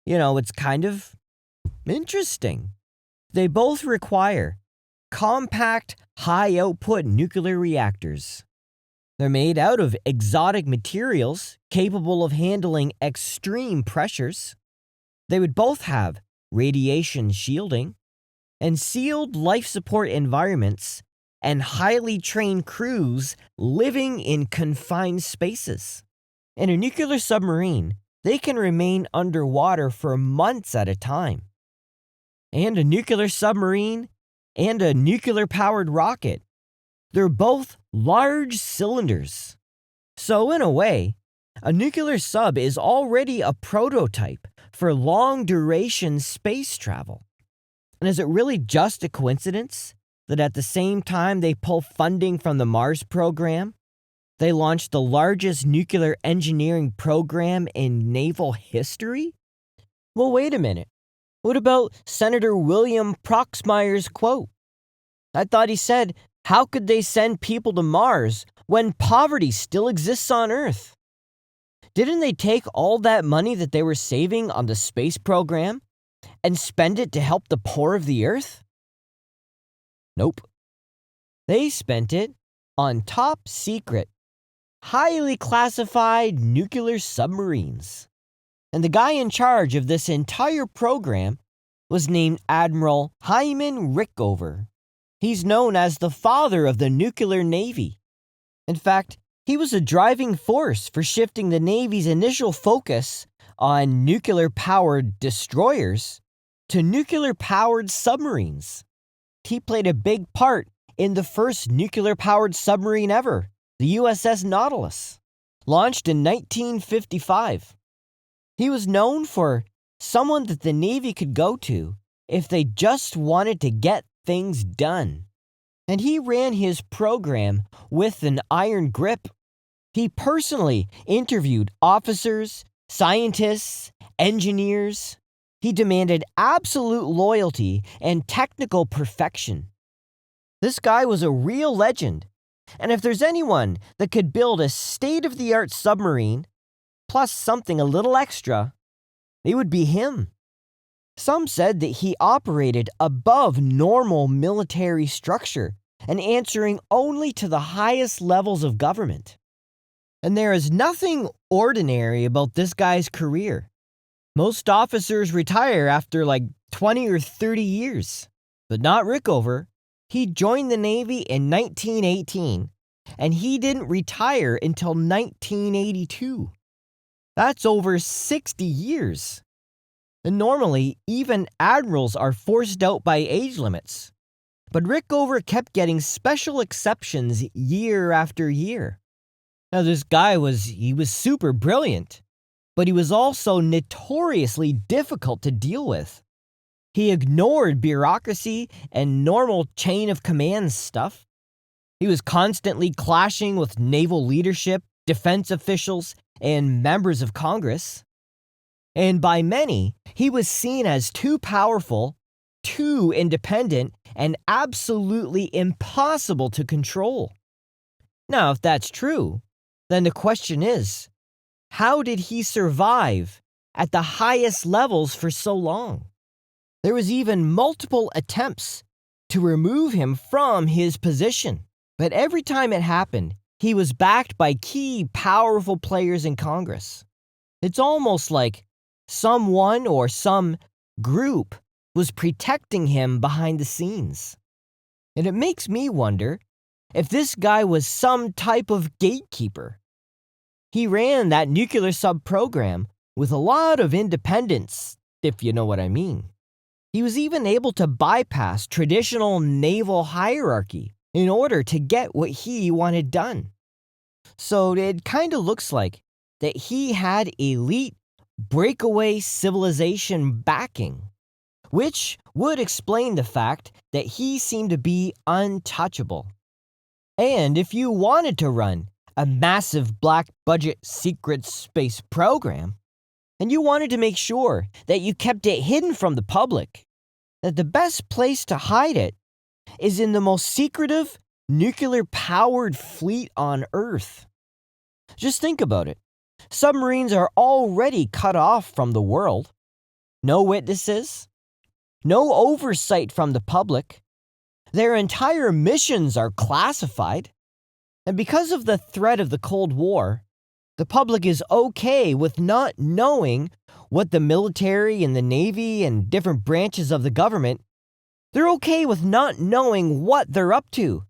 Speaker 6: it's kind of interesting. They both require compact, high-output nuclear reactors. They're made out of exotic materials capable of handling extreme pressures. They would both have radiation shielding and sealed life support environments and highly trained crews living in confined spaces. In a nuclear submarine, they can remain underwater for months at a time. And a nuclear submarine and a nuclear-powered rocket, they're both large cylinders. So in a way, a nuclear sub is already a prototype for long-duration space travel. And is it really just a coincidence that at the same time they pull funding from the Mars program, they launched the largest nuclear engineering program in naval history? Well, wait a minute. What about Senator William Proxmire's quote? I thought he said, "How could they send people to Mars when poverty still exists on Earth?" Didn't they take all that money that they were saving on the space program and spend it to help the poor of the Earth? Nope. They spent it on top secret, highly classified nuclear submarines. And the guy in charge of this entire program was named Admiral Hyman Rickover. He's known as the father of the nuclear Navy. In fact, he was a driving force for shifting the Navy's initial focus on nuclear-powered destroyers to nuclear-powered submarines. He played a big part in the first nuclear-powered submarine ever, the USS Nautilus, launched in 1955. He was known for someone that the Navy could go to if they just wanted to get things done. And he ran his program with an iron grip. He personally interviewed officers, scientists, engineers. He demanded absolute loyalty and technical perfection. This guy was a real legend, and if there's anyone that could build a state-of-the-art submarine, plus something a little extra, it would be him. Some said that he operated above normal military structure and answering only to the highest levels of government. And there is nothing ordinary about this guy's career. Most officers retire after like 20 or 30 years, but not Rickover. He joined the Navy in 1918, and he didn't retire until 1982. That's over 60 years. And normally, even admirals are forced out by age limits. But Rickover kept getting special exceptions year after year. Now, this guy was super brilliant, but he was also notoriously difficult to deal with. He ignored bureaucracy and normal chain of command stuff. He was constantly clashing with naval leadership, defense officials, and members of Congress. And by many, he was seen as too powerful, too independent, and absolutely impossible to control. Now, if that's true, then the question is, how did he survive at the highest levels for so long? There was even multiple attempts to remove him from his position, but every time it happened, he was backed by key, powerful players in Congress. It's almost like someone or some group was protecting him behind the scenes. And it makes me wonder if this guy was some type of gatekeeper. He ran that nuclear sub program with a lot of independence, if you know what I mean. He was even able to bypass traditional naval hierarchy in order to get what he wanted done. So it kind of looks like that he had elite breakaway civilization backing, which would explain the fact that he seemed to be untouchable. And if you wanted to run a massive black budget secret space program, and you wanted to make sure that you kept it hidden from the public, that the best place to hide it is in the most secretive nuclear-powered fleet on Earth. Just think about it. Submarines are already cut off from the world. No witnesses, no oversight from the public. Their entire missions are classified. And because of the threat of the Cold War, the public is okay with not knowing what the military and the Navy and different branches of the government, they're okay with not knowing what they're up to.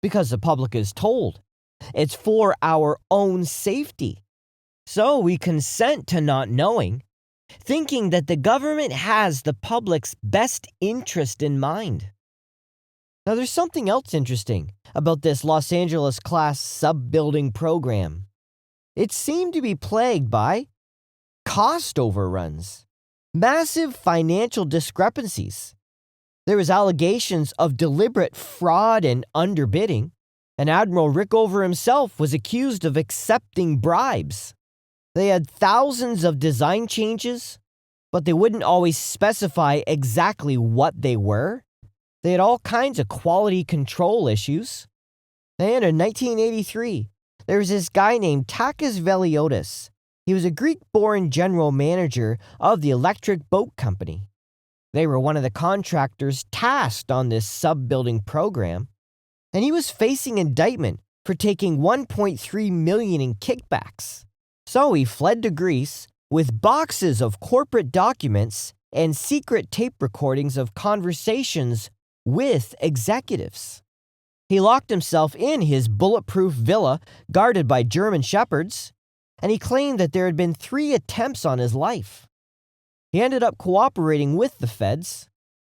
Speaker 6: Because the public is told it's for our own safety. So we consent to not knowing, thinking that the government has the public's best interest in mind. Now, there's something else interesting about this Los Angeles-class sub-building program. It seemed to be plagued by cost overruns, massive financial discrepancies. There was allegations of deliberate fraud and underbidding, and Admiral Rickover himself was accused of accepting bribes. They had thousands of design changes, but they wouldn't always specify exactly what they were. They had all kinds of quality control issues. And in 1983, there was this guy named Takis Veliotis. He was a Greek-born general manager of the Electric Boat Company. They were one of the contractors tasked on this sub-building program, and he was facing indictment for taking $1.3 million in kickbacks. So he fled to Greece with boxes of corporate documents and secret tape recordings of conversations with executives. He locked himself in his bulletproof villa guarded by German shepherds, and he claimed that there had been 3 attempts on his life. He ended up cooperating with the feds,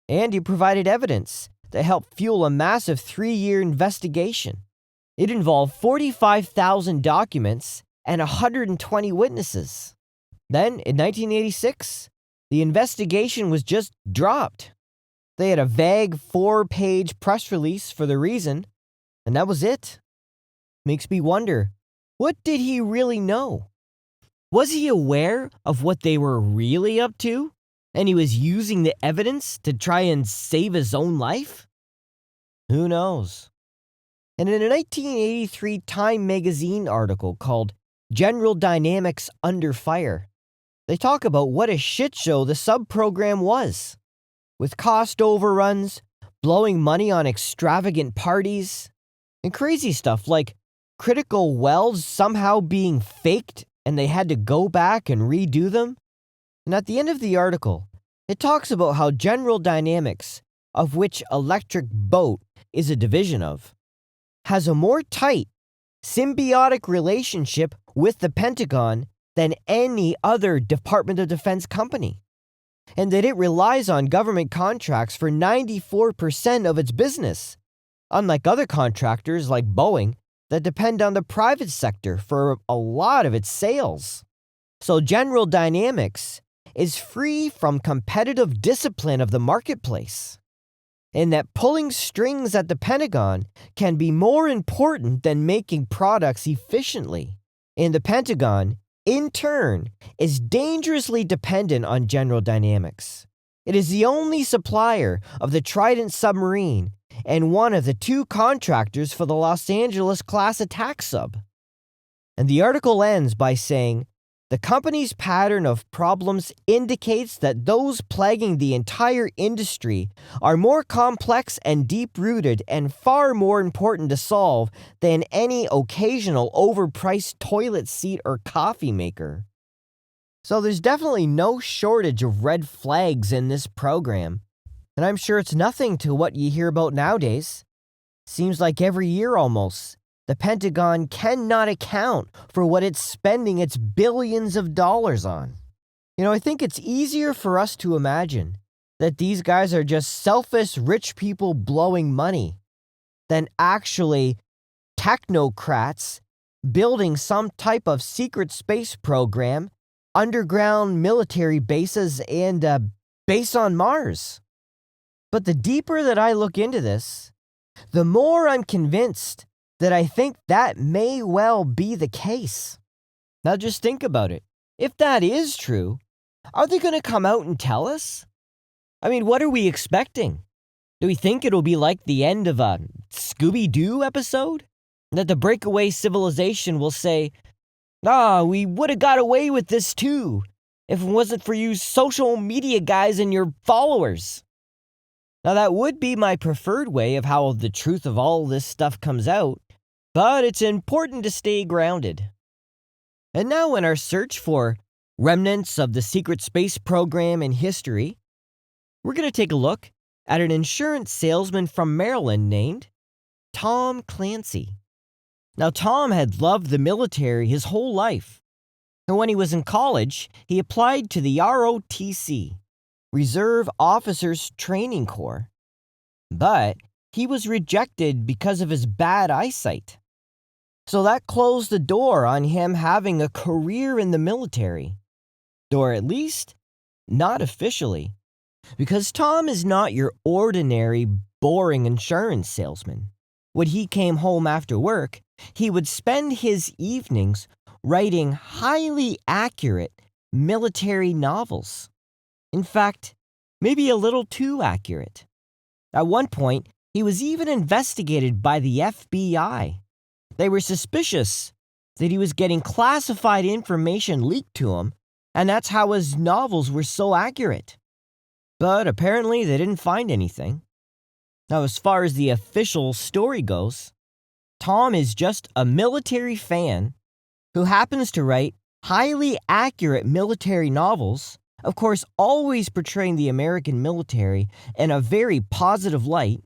Speaker 6: and he provided evidence that helped fuel a massive 3-year investigation. It involved 45,000 documents and 120 witnesses. Then, in 1986, the investigation was just dropped. They had a vague 4-page press release for the reason, and that was it. Makes me wonder, What did he really know? Was he aware of what they were really up to, and he was using the evidence to try and save his own life? Who knows? And in a 1983 Time magazine article called General Dynamics Under Fire, they talk about what a shit show the sub-program was, with cost overruns, blowing money on extravagant parties, and crazy stuff like critical welds somehow being faked and they had to go back and redo them. And at the end of the article, it talks about how General Dynamics, of which Electric Boat is a division of, has a more tight, symbiotic relationship with the Pentagon than any other Department of Defense company, and that it relies on government contracts for 94% of its business, unlike other contractors like Boeing that depend on the private sector for a lot of its sales. So General Dynamics is free from competitive discipline of the marketplace, and that pulling strings at the Pentagon can be more important than making products efficiently. And the Pentagon, in turn, is dangerously dependent on General Dynamics. It is the only supplier of the Trident submarine and one of the 2 contractors for the Los Angeles class attack sub. And the article ends by saying, the company's pattern of problems indicates that those plaguing the entire industry are more complex and deep-rooted and far more important to solve than any occasional overpriced toilet seat or coffee maker. So there's definitely no shortage of red flags in this program, and I'm sure it's nothing to what you hear about nowadays. Seems like every year almost, the Pentagon cannot account for what it's spending its billions of dollars on. I think it's easier for us to imagine that these guys are just selfish rich people blowing money than actually technocrats building some type of secret space program, underground military bases, and a base on Mars. But the deeper that I look into this, the more I'm convinced that I think that may well be the case. Now just think about it. If that is true, are they going to come out and tell us? I mean, what are we expecting? Do we think it'll be like the end of a Scooby-Doo episode? That the breakaway civilization will say, we would have got away with this too, if it wasn't for you social media guys and your followers. Now that would be my preferred way of how the truth of all this stuff comes out, but it's important to stay grounded. And now in our search for remnants of the secret space program in history, we're going to take a look at an insurance salesman from Maryland named Tom Clancy. Now, Tom had loved the military his whole life, and when he was in college, he applied to the ROTC, Reserve Officers Training Corps, but he was rejected because of his bad eyesight. So that closed the door on him having a career in the military, or at least not officially, because Tom is not your ordinary, boring insurance salesman. When he came home after work, he would spend his evenings writing highly accurate military novels. In fact, maybe a little too accurate. At one point, he was even investigated by the FBI. They were suspicious that he was getting classified information leaked to him, and that's how his novels were so accurate. But apparently they didn't find anything. Now, as far as the official story goes, Tom is just a military fan who happens to write highly accurate military novels, of course always portraying the American military in a very positive light,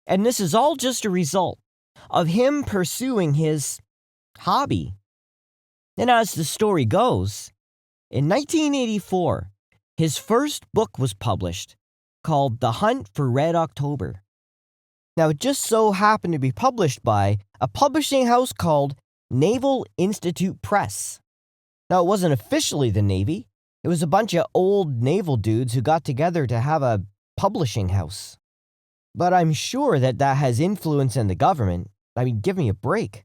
Speaker 6: and this is all just a result of him pursuing his hobby. And as the story goes, in 1984, his first book was published called The Hunt for Red October. Now, it just so happened to be published by a publishing house called Naval Institute Press. Now, it wasn't officially the Navy. It was a bunch of old naval dudes who got together to have a publishing house. But I'm sure that has influence in the government. I mean, give me a break.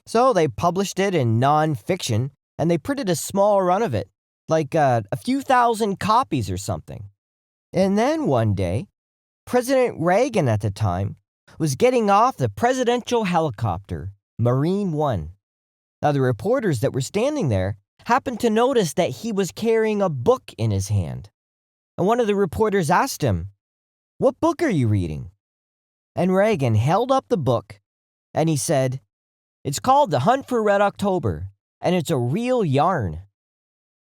Speaker 6: So they published it in nonfiction, and they printed a small run of it, like a few thousand copies or something. And then one day, President Reagan at the time was getting off the presidential helicopter, Marine One. Now, the reporters that were standing there happened to notice that he was carrying a book in his hand. And one of the reporters asked him, "What book are you reading?" And Reagan held up the book, and he said, "It's called The Hunt for Red October, and it's a real yarn."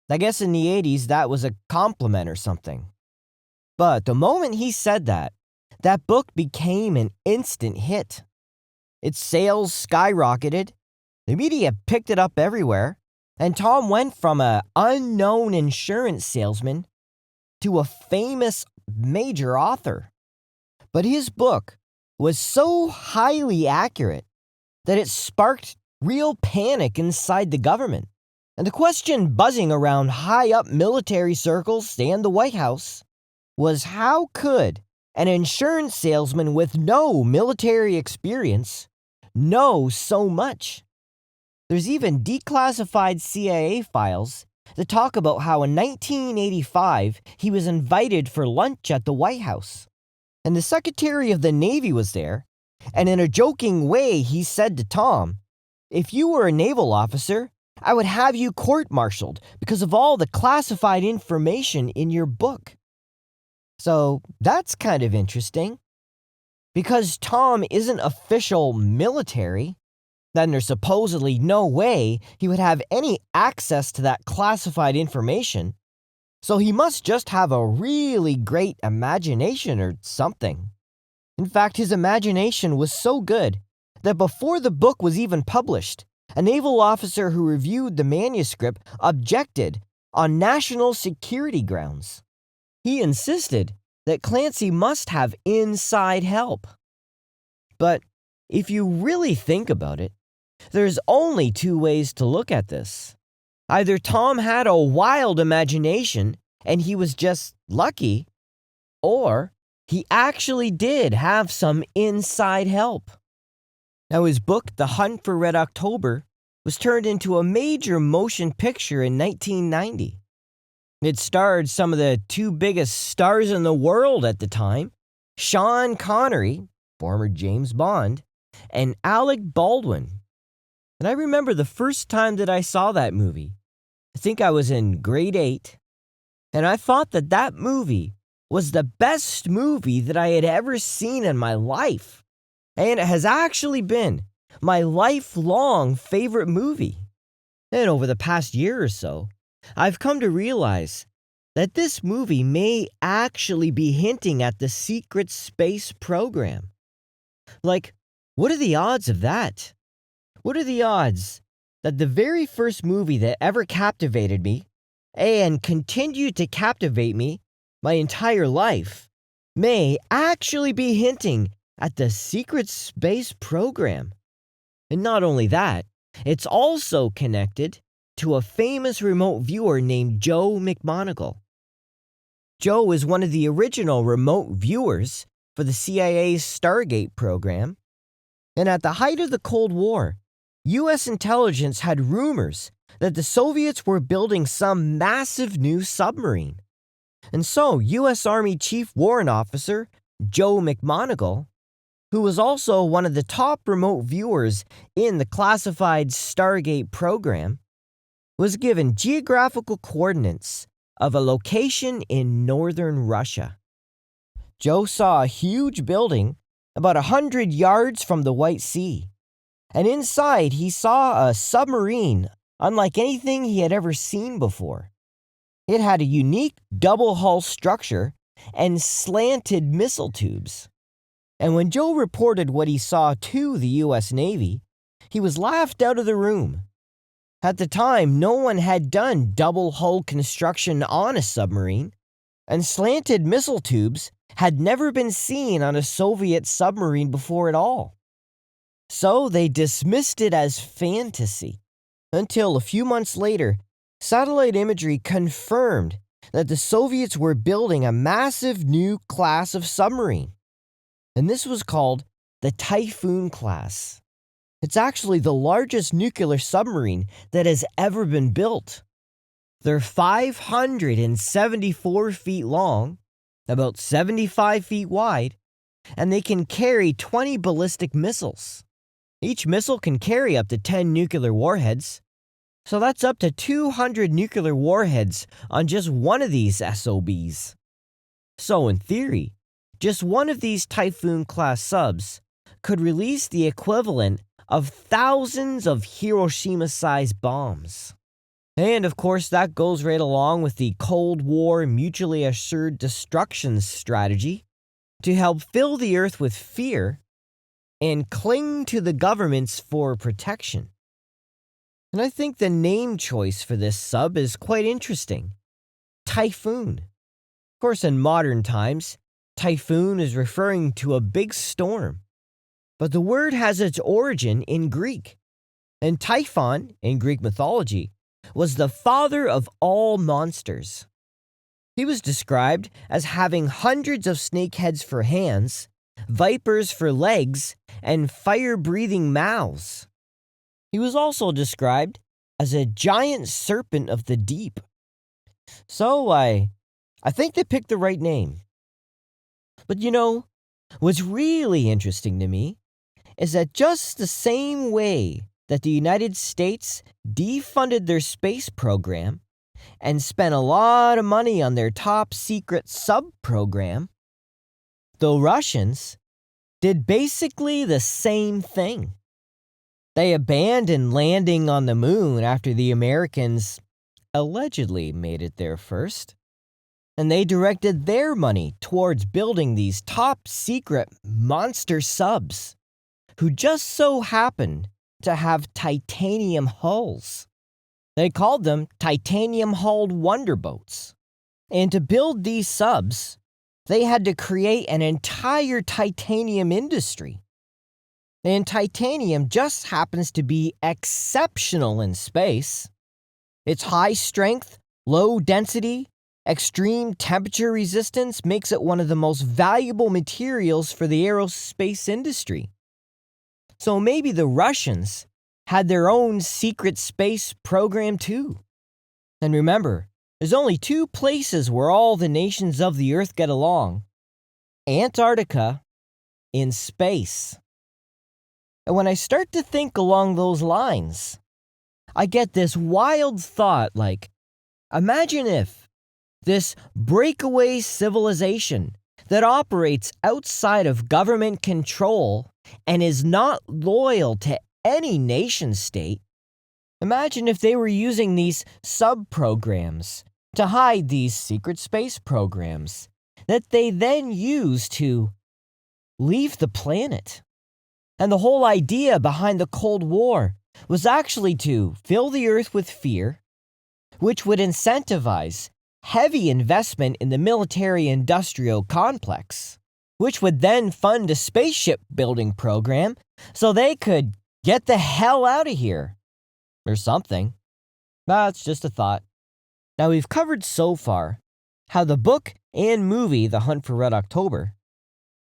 Speaker 6: I guess in the 80s that was a compliment or something. But the moment he said that, that book became an instant hit. Its sales skyrocketed, the media picked it up everywhere, and Tom went from an unknown insurance salesman to a famous major author. But his book was so highly accurate that it sparked real panic inside the government. And the question buzzing around high-up military circles and the White House was, how could an insurance salesman with no military experience know so much? There's even declassified CIA files that talk about how in 1985 he was invited for lunch at the White House. And the Secretary of the Navy was there, and in a joking way he said to Tom, "If you were a naval officer, I would have you court-martialed because of all the classified information in your book." So that's kind of interesting. Because Tom isn't official military, then there's supposedly no way he would have any access to that classified information. So he must just have a really great imagination or something. In fact, his imagination was so good that before the book was even published, a naval officer who reviewed the manuscript objected on national security grounds. He insisted that Clancy must have inside help. But if you really think about it, there's only two ways to look at this. Either Tom had a wild imagination and he was just lucky, or he actually did have some inside help. Now, his book, The Hunt for Red October, was turned into a major motion picture in 1990. It starred some of the two biggest stars in the world at the time, Sean Connery, former James Bond, and Alec Baldwin. And I remember the first time that I saw that movie. I think I was in grade 8, and I thought that that movie was the best movie that I had ever seen in my life. And it has actually been my lifelong favorite movie. And over the past year or so, I've come to realize that this movie may actually be hinting at the secret space program. Like, what are the odds of that? What are the odds that the very first movie that ever captivated me and continued to captivate me my entire life may actually be hinting at the secret space program? And not only that, it's also connected to a famous remote viewer named Joe McMoneagle. Joe is one of the original remote viewers for the CIA's Stargate program. And at the height of the Cold War, U.S. intelligence had rumors that the Soviets were building some massive new submarine. And so U.S. Army Chief Warrant Officer Joe McMoneagle, who was also one of the top remote viewers in the classified Stargate program, was given geographical coordinates of a location in northern Russia. Joe saw a huge building about 100 yards from the White Sea, and inside he saw a submarine unlike anything he had ever seen before. It had a unique double-hull structure and slanted missile tubes. And when Joe reported what he saw to the U.S. Navy, he was laughed out of the room. At the time, no one had done double-hull construction on a submarine, and slanted missile tubes had never been seen on a Soviet submarine before at all. So they dismissed it as fantasy, until a few months later, satellite imagery confirmed that the Soviets were building a massive new class of submarine. And this was called the Typhoon class. It's actually the largest nuclear submarine that has ever been built. They're 574 feet long, about 75 feet wide, and they can carry 20 ballistic missiles. Each missile can carry up to 10 nuclear warheads, so that's up to 200 nuclear warheads on just one of these SOBs. So in theory, just one of these Typhoon-class subs could release the equivalent of thousands of Hiroshima-sized bombs. And of course, that goes right along with the Cold War mutually assured destruction strategy to help fill the earth with fear and cling to the governments for protection. And I think the name choice for this sub is quite interesting. Typhoon. Of course, in modern times, typhoon is referring to a big storm. But the word has its origin in Greek. And Typhon, in Greek mythology, was the father of all monsters. He was described as having hundreds of snake heads for hands, vipers for legs, and fire-breathing mouths. He was also described as a giant serpent of the deep. So I think they picked the right name. But you know, what's really interesting to me is that just the same way that the United States defunded their space program and spent a lot of money on their top secret sub-program, the Russians did basically the same thing. They abandoned landing on the moon after the Americans allegedly made it there first, and they directed their money towards building these top secret monster subs, who just so happened to have titanium hulls. They called them titanium-hulled wonderboats. And to build these subs, they had to create an entire titanium industry. And titanium just happens to be exceptional in space. Its high strength, low density, extreme temperature resistance makes it one of the most valuable materials for the aerospace industry. So maybe the Russians had their own secret space program too. And remember, there's only two places where all the nations of the Earth get along: Antarctica and space. And when I start to think along those lines, I get this wild thought like, imagine if this breakaway civilization that operates outside of government control and is not loyal to any nation state, imagine if they were using these sub-programs to hide these secret space programs that they then use to leave the planet. And the whole idea behind the Cold War was actually to fill the earth with fear, which would incentivize heavy investment in the military-industrial complex, which would then fund a spaceship building program so they could get the hell out of here. Or something. That's just a thought. Now, we've covered so far how the book and movie The Hunt for Red October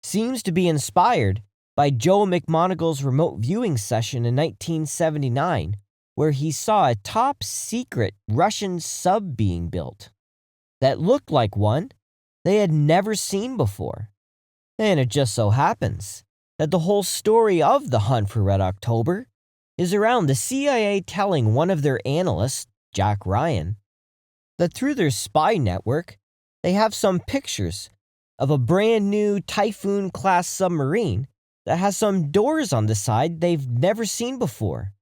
Speaker 6: seems to be inspired by Joe McMoneagle's remote viewing session in 1979, where he saw a top-secret Russian sub being built that looked like one they had never seen before. And it just so happens that the whole story of The Hunt for Red October is around the CIA telling one of their analysts, Jack Ryan, that through their spy network, they have some pictures of a brand new Typhoon-class submarine that has some doors on the side they've never seen before.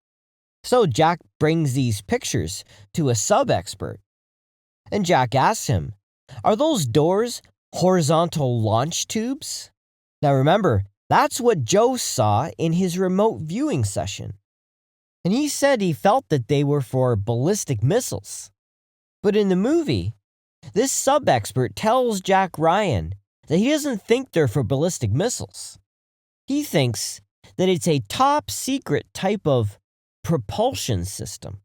Speaker 6: So Jack brings these pictures to a sub-expert, and Jack asks him, are those doors horizontal launch tubes? Now remember, that's what Joe saw in his remote viewing session. And he said he felt that they were for ballistic missiles. But in the movie, this sub-expert tells Jack Ryan that he doesn't think they're for ballistic missiles. He thinks that it's a top-secret type of propulsion system,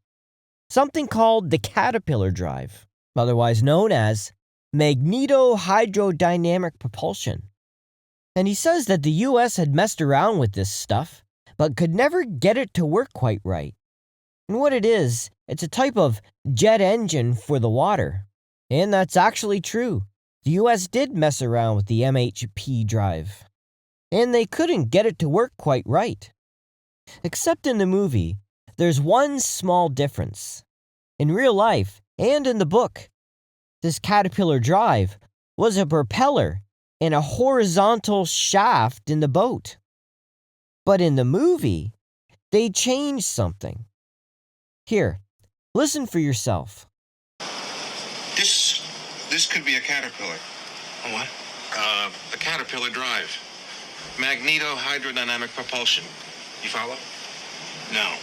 Speaker 6: something called the Caterpillar drive, otherwise known as magneto-hydrodynamic propulsion. And he says that the US had messed around with this stuff but could never get it to work quite right. And what it is, it's a type of jet engine for the water. And that's actually true. The US did mess around with the MHP drive. And they couldn't get it to work quite right. Except in the movie, there's one small difference. In real life, and in the book, this Caterpillar drive was a propeller and a horizontal shaft in the boat. But in the movie, they changed something. Here, listen for yourself.
Speaker 10: This could be a Caterpillar.
Speaker 7: A what?
Speaker 10: A Caterpillar drive. Magneto-hydrodynamic propulsion. You follow? No.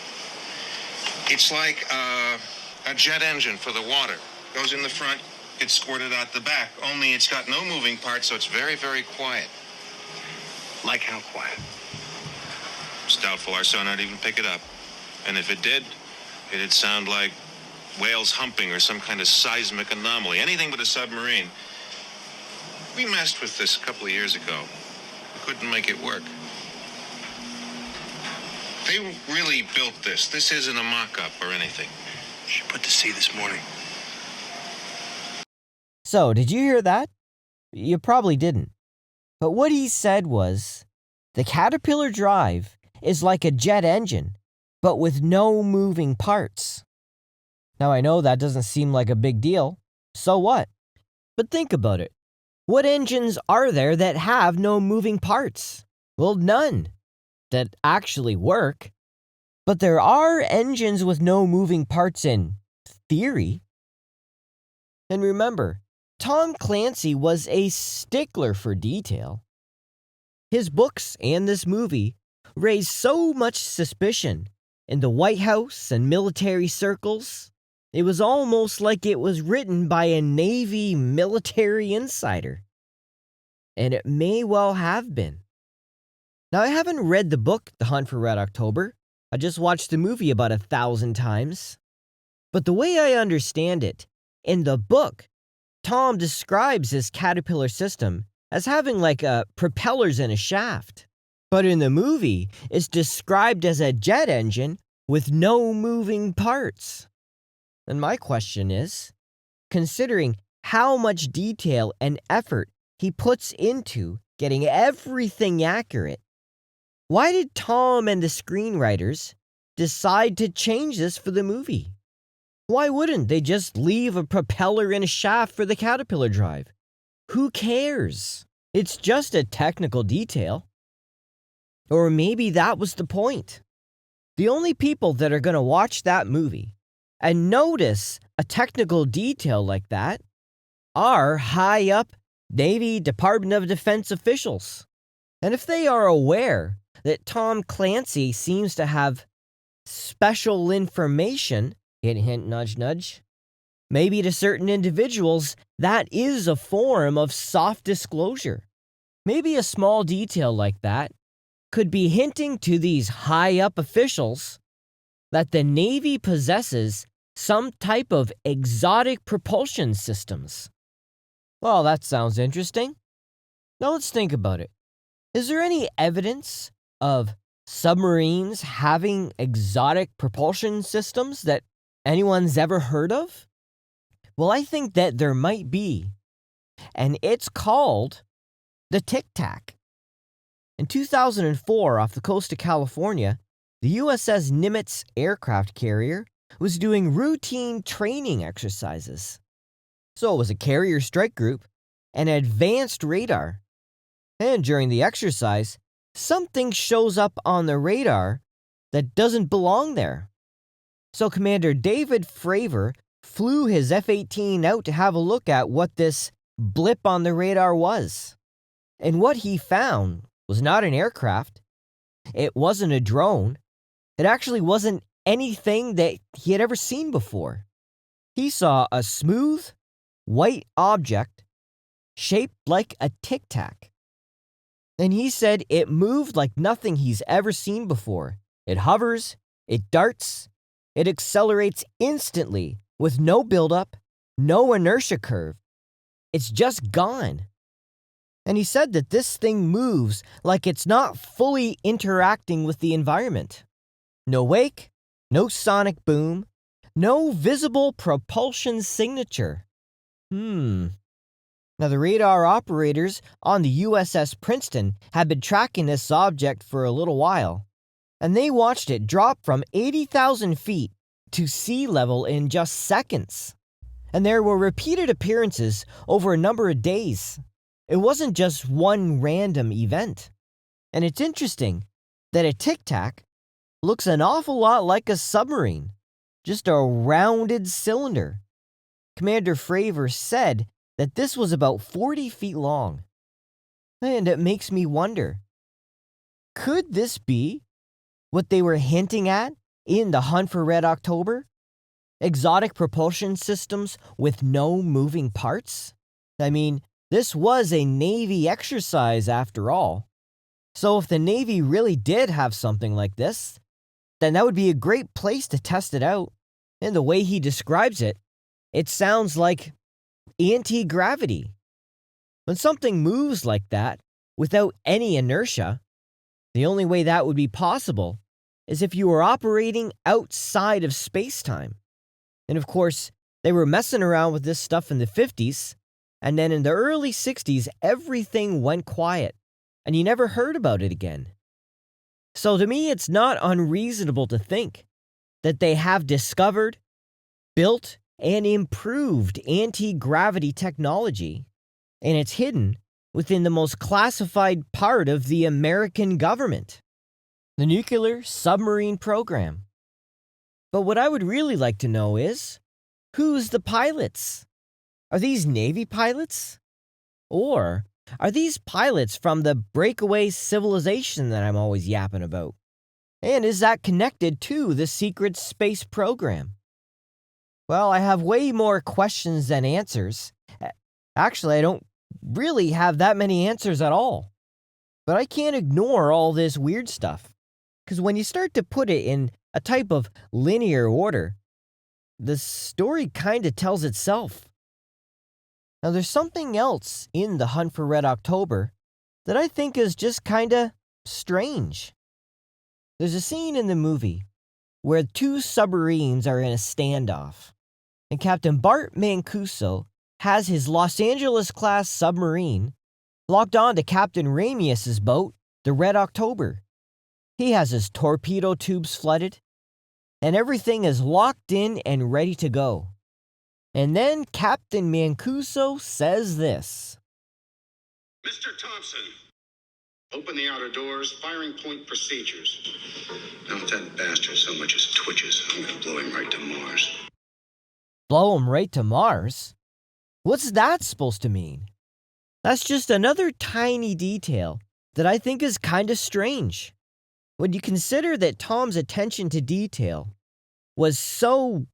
Speaker 10: It's like a jet engine for the water. Goes in the front, gets squirted out the back. Only it's got no moving parts, so it's very, very quiet.
Speaker 7: Like how quiet?
Speaker 10: It's doubtful our sonar would even pick it up. And if it did, it'd sound like whales humping or some kind of seismic anomaly. Anything but a submarine. We messed with this a couple of years ago. We couldn't make it work. They really built this. This isn't a mock-up or anything.
Speaker 7: She put to sea this morning.
Speaker 6: So, did you hear that? You probably didn't. But what he said was, the Caterpillar drive is like a jet engine, but with no moving parts. Now, I know that doesn't seem like a big deal. So what? But think about it. What engines are there that have no moving parts? Well, none that actually work. But there are engines with no moving parts in theory. And remember, Tom Clancy was a stickler for detail. His books and this movie raised so much suspicion in the White House and military circles. It was almost like it was written by a Navy military insider. And it may well have been. Now, I haven't read the book, The Hunt for Red October. I just watched the movie about 1,000 times. But the way I understand it, in the book, Tom describes his Caterpillar system as having like propellers and a shaft. But in the movie, it's described as a jet engine with no moving parts. And my question is, considering how much detail and effort he puts into getting everything accurate, why did Tom and the screenwriters decide to change this for the movie? Why wouldn't they just leave a propeller and a shaft for the Caterpillar drive? Who cares? It's just a technical detail. Or maybe that was the point. The only people that are going to watch that movie and notice a technical detail like that are high-up Navy Department of Defense officials. And if they are aware that Tom Clancy seems to have special information, hint, hint, nudge, nudge, maybe to certain individuals, that is a form of soft disclosure. Maybe a small detail like that could be hinting to these high-up officials that the Navy possesses some type of exotic propulsion systems. Well, that sounds interesting. Now let's think about it. Is there any evidence of submarines having exotic propulsion systems that anyone's ever heard of? Well, I think that there might be. And it's called the Tic Tac. In 2004, off the coast of California, the USS Nimitz aircraft carrier was doing routine training exercises. So it was a carrier strike group and advanced radar. And during the exercise, something shows up on the radar that doesn't belong there. So Commander David Fravor flew his F-18 out to have a look at what this blip on the radar was. And what he found was not an aircraft. It wasn't a drone. It actually wasn't anything that he had ever seen before. He saw a smooth, white object shaped like a tic tac. And he said it moved like nothing he's ever seen before. It hovers, it darts, it accelerates instantly with no buildup, no inertia curve. It's just gone. And he said that this thing moves like it's not fully interacting with the environment. No wake, no sonic boom, no visible propulsion signature. Now, the radar operators on the USS Princeton had been tracking this object for a little while, and they watched it drop from 80,000 feet to sea level in just seconds. And there were repeated appearances over a number of days. It wasn't just one random event. And it's interesting that a Tic Tac looks an awful lot like a submarine, just a rounded cylinder. Commander Fravor said that this was about 40 feet long. And it makes me wonder, could this be what they were hinting at in the hunt for Red October? Exotic propulsion systems with no moving parts? I mean, this was a Navy exercise after all. So if the Navy really did have something like this, then that would be a great place to test it out. And the way he describes it, it sounds like anti-gravity. When something moves like that, without any inertia, the only way that would be possible is if you were operating outside of space-time. And of course, they were messing around with this stuff in the 50s, and then in the early 60s, everything went quiet, and you never heard about it again. So to me, it's not unreasonable to think that they have discovered, built, and improved anti-gravity technology, and it's hidden within the most classified part of the American government, the nuclear submarine program. But what I would really like to know is, who's the pilots? Are these Navy pilots? Or are these pilots from the breakaway civilization that I'm always yapping about? And is that connected to the secret space program? Well, I have way more questions than answers. Actually, I don't really have that many answers at all. But I can't ignore all this weird stuff. Because when you start to put it in a type of linear order, the story kind of tells itself. Now, there's something else in the hunt for Red October that I think is just kind of strange. There's a scene in the movie where two submarines are in a standoff, and Captain Bart Mancuso has his Los Angeles-class submarine locked on to Captain Ramius's boat, the Red October. He has his torpedo tubes flooded, and everything is locked in and ready to go. And then Captain Mancuso says this.
Speaker 11: Mr. Thompson, open the outer doors, firing point procedures. Now if that bastard so much as twitches, I'm going to blow him right to Mars.
Speaker 6: Blow him right to Mars? What's that supposed to mean? That's just another tiny detail that I think is kind of strange. When you consider that Tom's attention to detail was so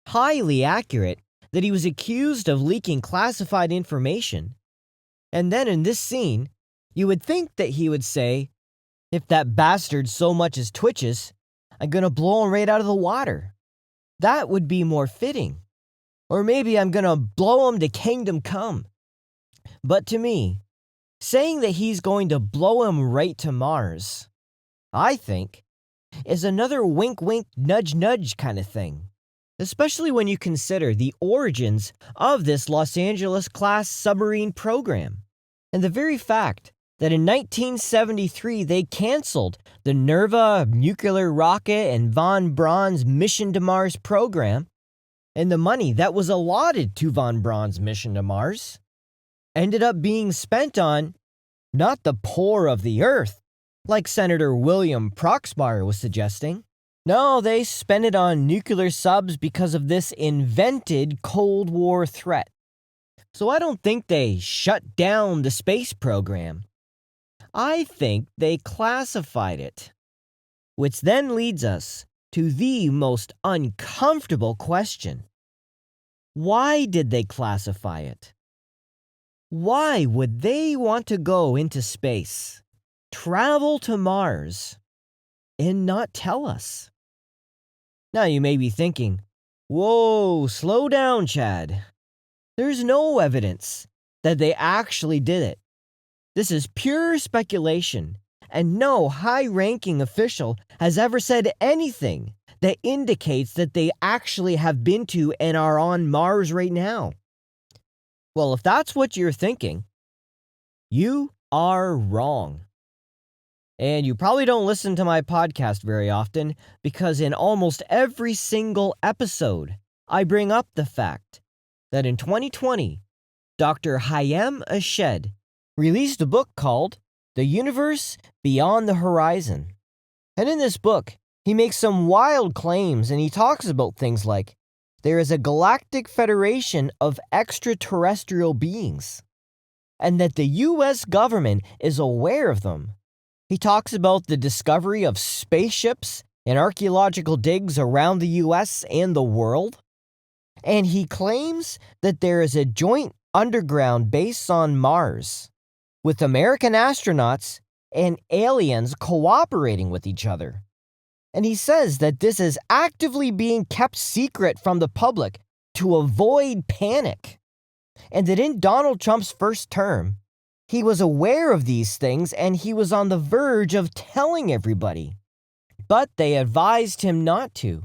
Speaker 6: highly accurate that he was accused of leaking classified information, and then in this scene, you would think that he would say, if that bastard so much as twitches, I'm gonna blow him right out of the water. That would be more fitting. Or maybe I'm gonna blow him to kingdom come. But to me, saying that he's going to blow him right to Mars, I think, is another wink-wink, nudge-nudge kind of thing. Especially when you consider the origins of this Los Angeles-class submarine program, and the very fact that in 1973 they canceled the NERVA nuclear rocket and von Braun's mission to Mars program, and the money that was allotted to von Braun's mission to Mars ended up being spent on not the poor of the earth, like Senator William Proxmire was suggesting. No, they spent it on nuclear subs because of this invented Cold War threat. So I don't think they shut down the space program. I think they classified it. Which then leads us to the most uncomfortable question. Why did they classify it? Why would they want to go into space, travel to Mars, and not tell us? Now you may be thinking, whoa, slow down, Chad. There's no evidence that they actually did it. This is pure speculation, and no high-ranking official has ever said anything that indicates that they actually have been to and are on Mars right now. Well, if that's what you're thinking, you are wrong. And you probably don't listen to my podcast very often because in almost every single episode, I bring up the fact that in 2020, Dr. Hayam Ashed released a book called The Universe Beyond the Horizon. And in this book, he makes some wild claims and he talks about things like there is a galactic federation of extraterrestrial beings and that the US government is aware of them. He talks about the discovery of spaceships and archaeological digs around the US and the world. And he claims that there is a joint underground base on Mars with American astronauts and aliens cooperating with each other. And he says that this is actively being kept secret from the public to avoid panic. And that in Donald Trump's first term, he was aware of these things and he was on the verge of telling everybody. But they advised him not to.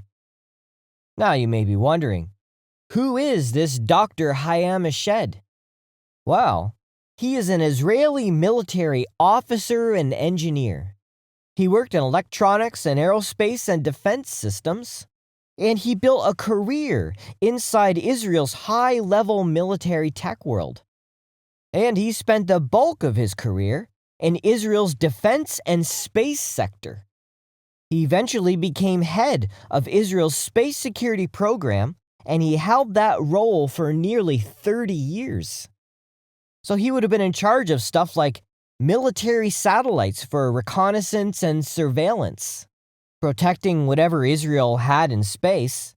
Speaker 6: Now you may be wondering, who is this Dr. Hayam Ashed? Well, he is an Israeli military officer and engineer. He worked in electronics and aerospace and defense systems, and he built a career inside Israel's high-level military tech world. And he spent the bulk of his career in Israel's defense and space sector. He eventually became head of Israel's space security program, and he held that role for nearly 30 years. So he would have been in charge of stuff like military satellites for reconnaissance and surveillance, protecting whatever Israel had in space,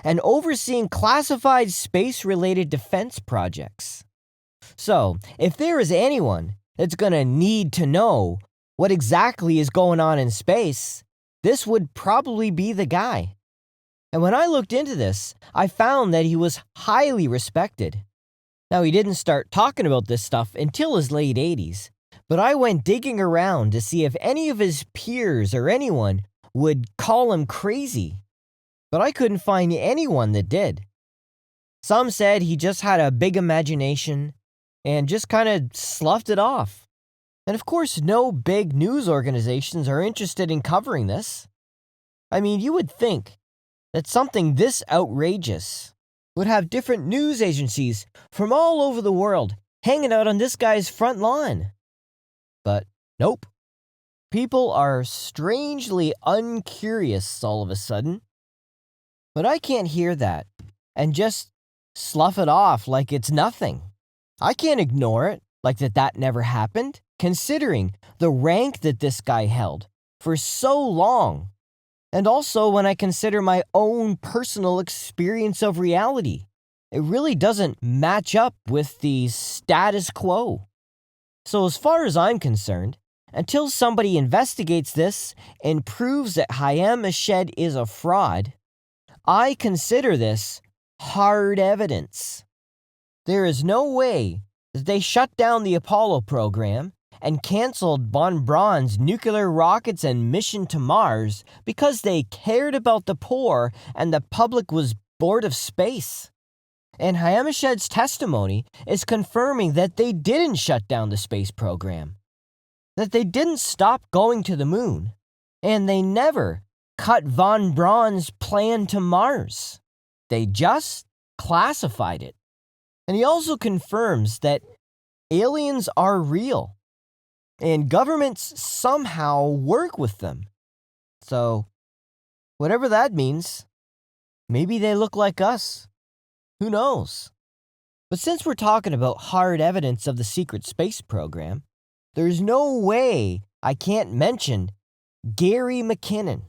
Speaker 6: and overseeing classified space-related defense projects. So, if there is anyone that's going to need to know what exactly is going on in space, this would probably be the guy. And when I looked into this, I found that he was highly respected. Now, he didn't start talking about this stuff until his late 80s, but I went digging around to see if any of his peers or anyone would call him crazy. But I couldn't find anyone that did. Some said he just had a big imagination and just kind of sloughed it off. And of course, no big news organizations are interested in covering this. I mean, you would think that something this outrageous would have different news agencies from all over the world hanging out on this guy's front lawn. But nope. People are strangely uncurious all of a sudden. But I can't hear that and just slough it off like it's nothing. I can't ignore it like that never happened, considering the rank that this guy held for so long. And also when I consider my own personal experience of reality, it really doesn't match up with the status quo. So as far as I'm concerned, until somebody investigates this and proves that Hayam Ashed is a fraud, I consider this hard evidence. There is no way that they shut down the Apollo program and canceled von Braun's nuclear rockets and mission to Mars because they cared about the poor and the public was bored of space. And Hayam Ashed's testimony is confirming that they didn't shut down the space program, that they didn't stop going to the moon, and they never cut von Braun's plan to Mars. They just classified it. And he also confirms that aliens are real, and governments somehow work with them. So, whatever that means, maybe they look like us. Who knows? But since we're talking about hard evidence of the secret space program, there's no way I can't mention Gary McKinnon.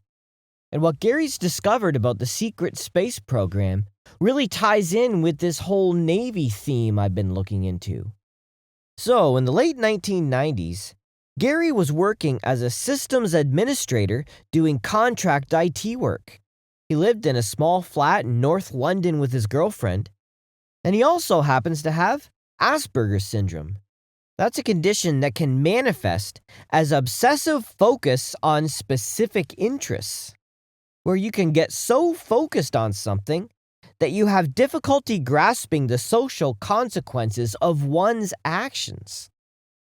Speaker 6: And what Gary's discovered about the secret space program really ties in with this whole Navy theme I've been looking into. So, in the late 1990s, Gary was working as a systems administrator doing contract IT work. He lived in a small flat in North London with his girlfriend, and he also happens to have Asperger's syndrome. That's a condition that can manifest as obsessive focus on specific interests, where you can get so focused on something that you have difficulty grasping the social consequences of one's actions.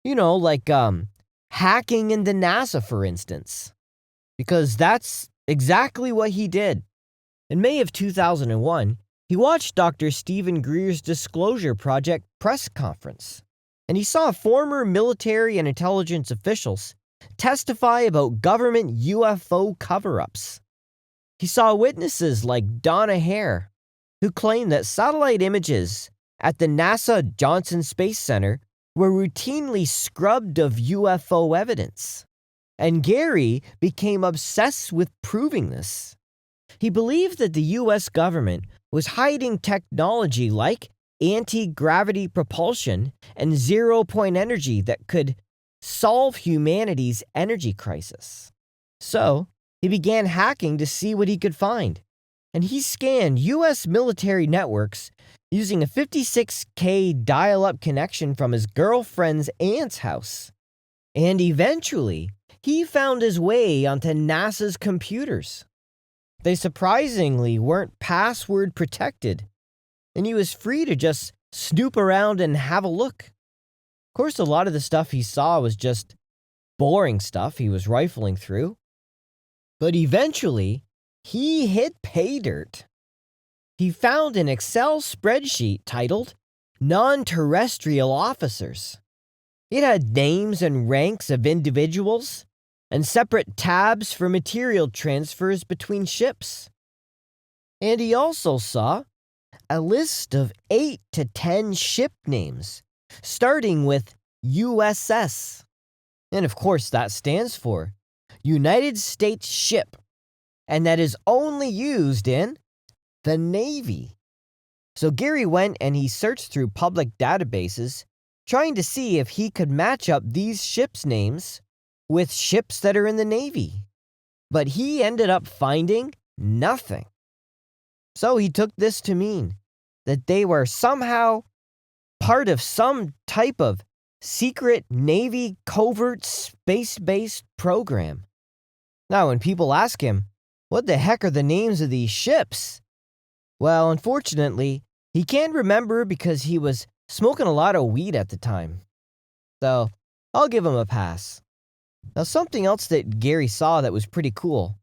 Speaker 6: Like hacking into NASA, for instance, because that's exactly what he did. In May of 2001, he watched Dr. Stephen Greer's Disclosure Project press conference, and he saw former military and intelligence officials testify about government UFO cover-ups. He saw witnesses like Donna Hare, who claimed that satellite images at the NASA Johnson Space Center were routinely scrubbed of UFO evidence. And Gary became obsessed with proving this. He believed that the US government was hiding technology like anti-gravity propulsion and zero-point energy that could solve humanity's energy crisis. So, he began hacking to see what he could find. And he scanned US military networks using a 56K dial-up connection from his girlfriend's aunt's house. And eventually, he found his way onto NASA's computers. They surprisingly weren't password protected, and he was free to just snoop around and have a look. Of course, a lot of the stuff he saw was just boring stuff he was rifling through. But eventually, he hit pay dirt. He found an Excel spreadsheet titled Non-Terrestrial Officers. It had names and ranks of individuals and separate tabs for material transfers between ships. And he also saw a list of 8 to 10 ship names, starting with USS. And of course, that stands for United States Ship, and that is only used in the Navy. So Gary went and he searched through public databases, trying to see if he could match up these ships' names with ships that are in the Navy. But he ended up finding nothing. So he took this to mean that they were somehow part of some type of secret Navy covert space-based program. Now, when people ask him, what the heck are the names of these ships? Well, unfortunately, he can't remember because he was smoking a lot of weed at the time. So, I'll give him a pass. Now, something else that Gary saw that was pretty cool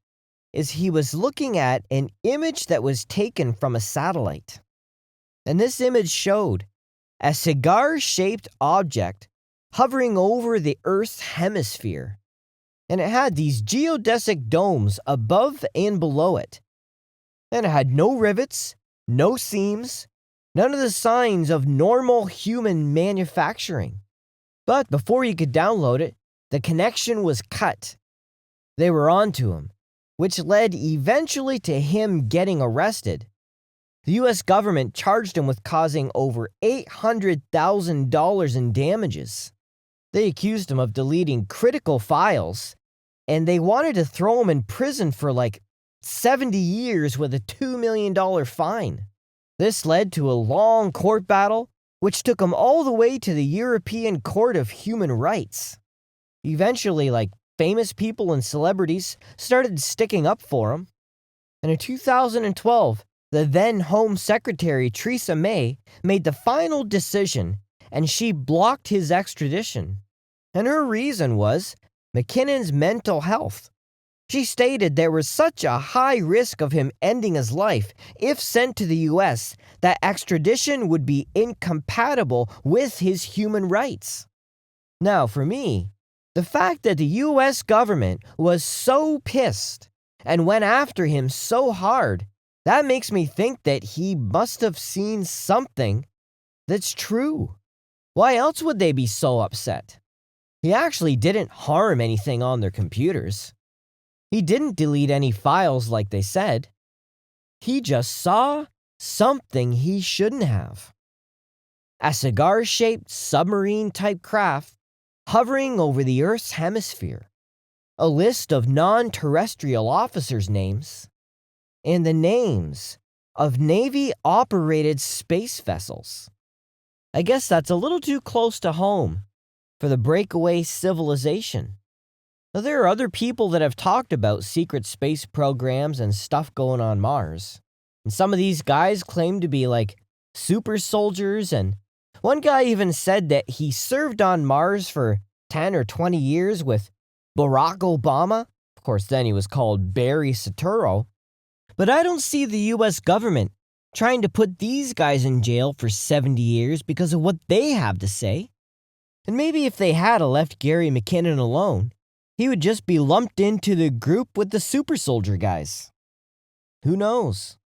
Speaker 6: is he was looking at an image that was taken from a satellite. And this image showed a cigar-shaped object hovering over the Earth's hemisphere. And it had these geodesic domes above and below it. And it had no rivets, no seams, none of the signs of normal human manufacturing. But before you could download it, the connection was cut. They were onto him, which led eventually to him getting arrested. The US government charged him with causing over $800,000 in damages. They accused him of deleting critical files, and they wanted to throw him in prison for like 70 years with a $2 million fine. This led to a long court battle, which took him all the way to the European Court of Human Rights. Eventually, famous people and celebrities started sticking up for him. And in 2012, the then Home Secretary Theresa May made the final decision, and she blocked his extradition. And her reason was McKinnon's mental health. She stated there was such a high risk of him ending his life if sent to the US that extradition would be incompatible with his human rights. Now, for me, the fact that the US government was so pissed and went after him so hard, that makes me think that he must have seen something that's true. Why else would they be so upset? He actually didn't harm anything on their computers. He didn't delete any files like they said. He just saw something he shouldn't have. A cigar-shaped submarine-type craft hovering over the Earth's hemisphere. A list of non-terrestrial officers' names. And the names of Navy-operated space vessels. I guess that's a little too close to home for the breakaway civilization. Now, there are other people that have talked about secret space programs and stuff going on Mars. And some of these guys claim to be like super soldiers, and one guy even said that he served on Mars for 10 or 20 years with Barack Obama. Of course, then he was called Barry Soetoro. But I don't see the US government trying to put these guys in jail for 70 years because of what they have to say. And maybe if they had left Gary McKinnon alone, he would just be lumped into the group with the super soldier guys. Who knows?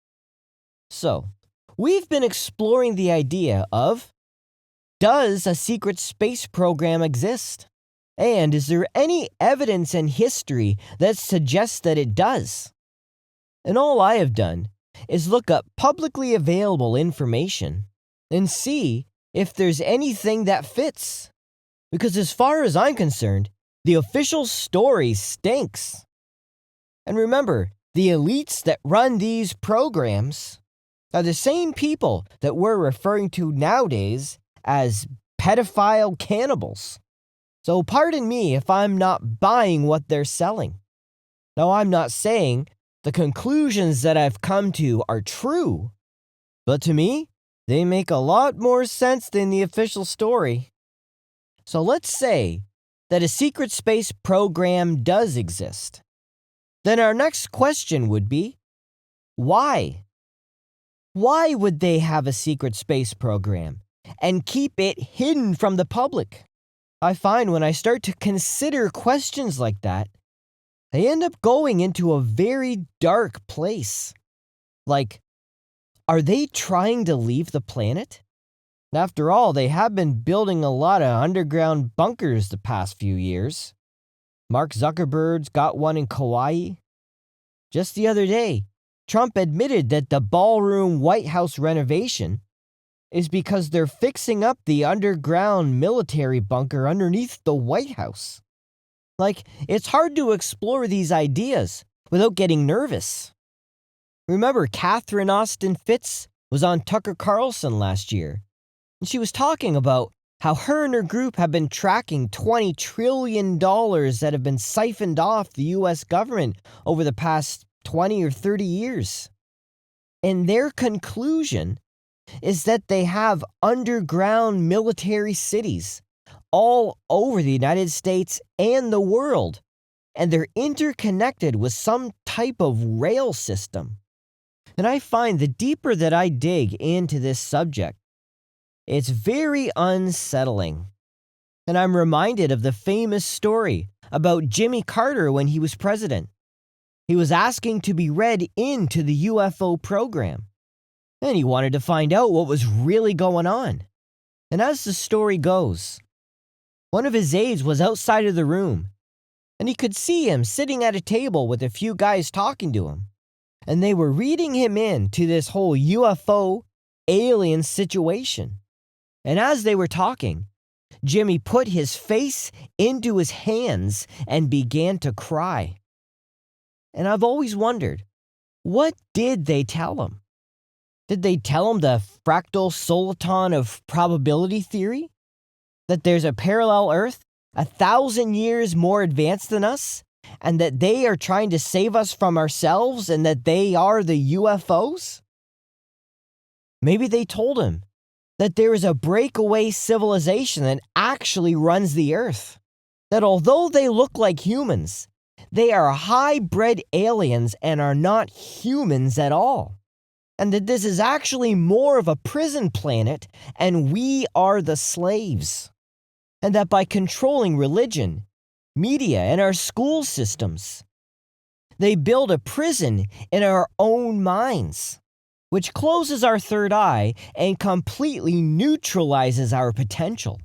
Speaker 6: So, we've been exploring the idea of, does a secret space program exist? And is there any evidence in history that suggests that it does? And all I have done is look up publicly available information and see if there's anything that fits. Because as far as I'm concerned, the official story stinks. And remember, the elites that run these programs are the same people that we're referring to nowadays as pedophile cannibals. So pardon me if I'm not buying what they're selling. Now, I'm not saying the conclusions that I've come to are true, but to me, they make a lot more sense than the official story. So let's say that a secret space program does exist. Then our next question would be, why? Why would they have a secret space program and keep it hidden from the public? I find when I start to consider questions like that, they end up going into a very dark place. Like, are they trying to leave the planet? After all, they have been building a lot of underground bunkers the past few years. Mark Zuckerberg's got one in Kauai. Just the other day, Trump admitted that the ballroom White House renovation is because they're fixing up the underground military bunker underneath the White House. Like, it's hard to explore these ideas without getting nervous. Remember, Catherine Austin Fitz was on Tucker Carlson last year, and she was talking about how her and her group have been tracking $20 trillion that have been siphoned off the U.S. government over the past 20 or 30 years. And their conclusion is that they have underground military cities all over the United States and the world, and they're interconnected with some type of rail system. And I find the deeper that I dig into this subject, it's very unsettling. And I'm reminded of the famous story about Jimmy Carter when he was president. He was asking to be read into the UFO program, and he wanted to find out what was really going on. And as the story goes, one of his aides was outside of the room, and he could see him sitting at a table with a few guys talking to him. And they were reading him into this whole UFO alien situation. And as they were talking, Jimmy put his face into his hands and began to cry. And I've always wondered, what did they tell him? Did they tell him the fractal soliton of probability theory? That there's a parallel Earth 1,000 years more advanced than us, and that they are trying to save us from ourselves, and that they are the UFOs? Maybe they told him that there is a breakaway civilization that actually runs the Earth. That although they look like humans, they are hybrid aliens and are not humans at all. And that this is actually more of a prison planet, and we are the slaves. And that by controlling religion, media, and our school systems, they build a prison in our own minds, which closes our third eye and completely neutralizes our potential.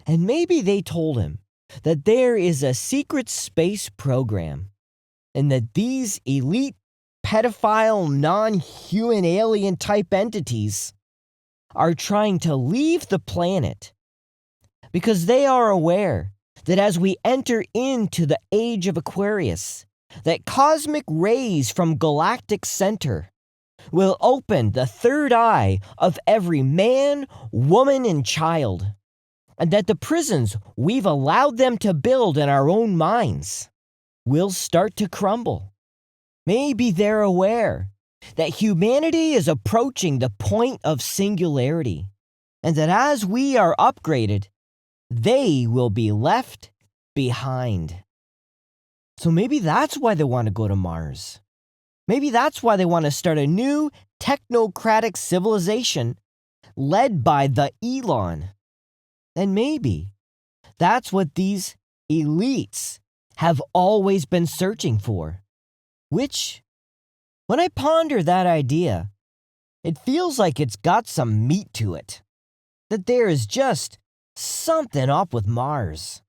Speaker 6: And maybe they told him that there is a secret space program, and that these elite pedophile, non-human alien type entities are trying to leave the planet because they are aware that as we enter into the age of Aquarius, that cosmic rays from galactic center will open the third eye of every man, woman, and child, and that the prisons we've allowed them to build in our own minds will start to crumble. Maybe they're aware that humanity is approaching the point of singularity, and that as we are upgraded, they will be left behind. So maybe that's why they want to go to Mars. Maybe that's why they want to start a new technocratic civilization led by the Elon. And maybe that's what these elites have always been searching for. Which, when I ponder that idea, it feels like it's got some meat to it. That there is just something up with Mars.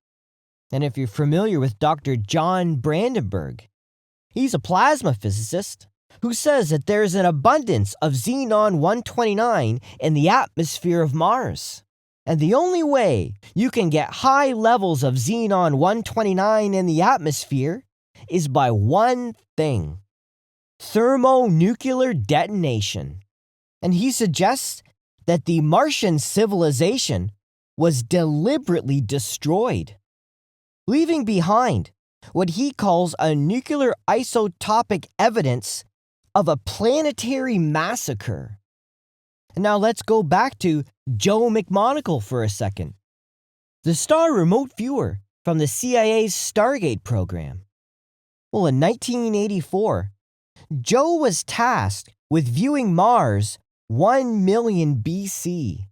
Speaker 6: And if you're familiar with Dr. John Brandenburg, he's a plasma physicist who says that there's an abundance of xenon-129 in the atmosphere of Mars. And the only way you can get high levels of xenon-129 in the atmosphere is by one thing: thermonuclear detonation. And he suggests that the Martian civilization was deliberately destroyed, leaving behind what he calls a nuclear isotopic evidence of a planetary massacre. And now let's go back to Joe McMoneagle for a second, the star remote viewer from the CIA's Stargate program. Well, in 1984, Joe was tasked with viewing Mars 1 million BC.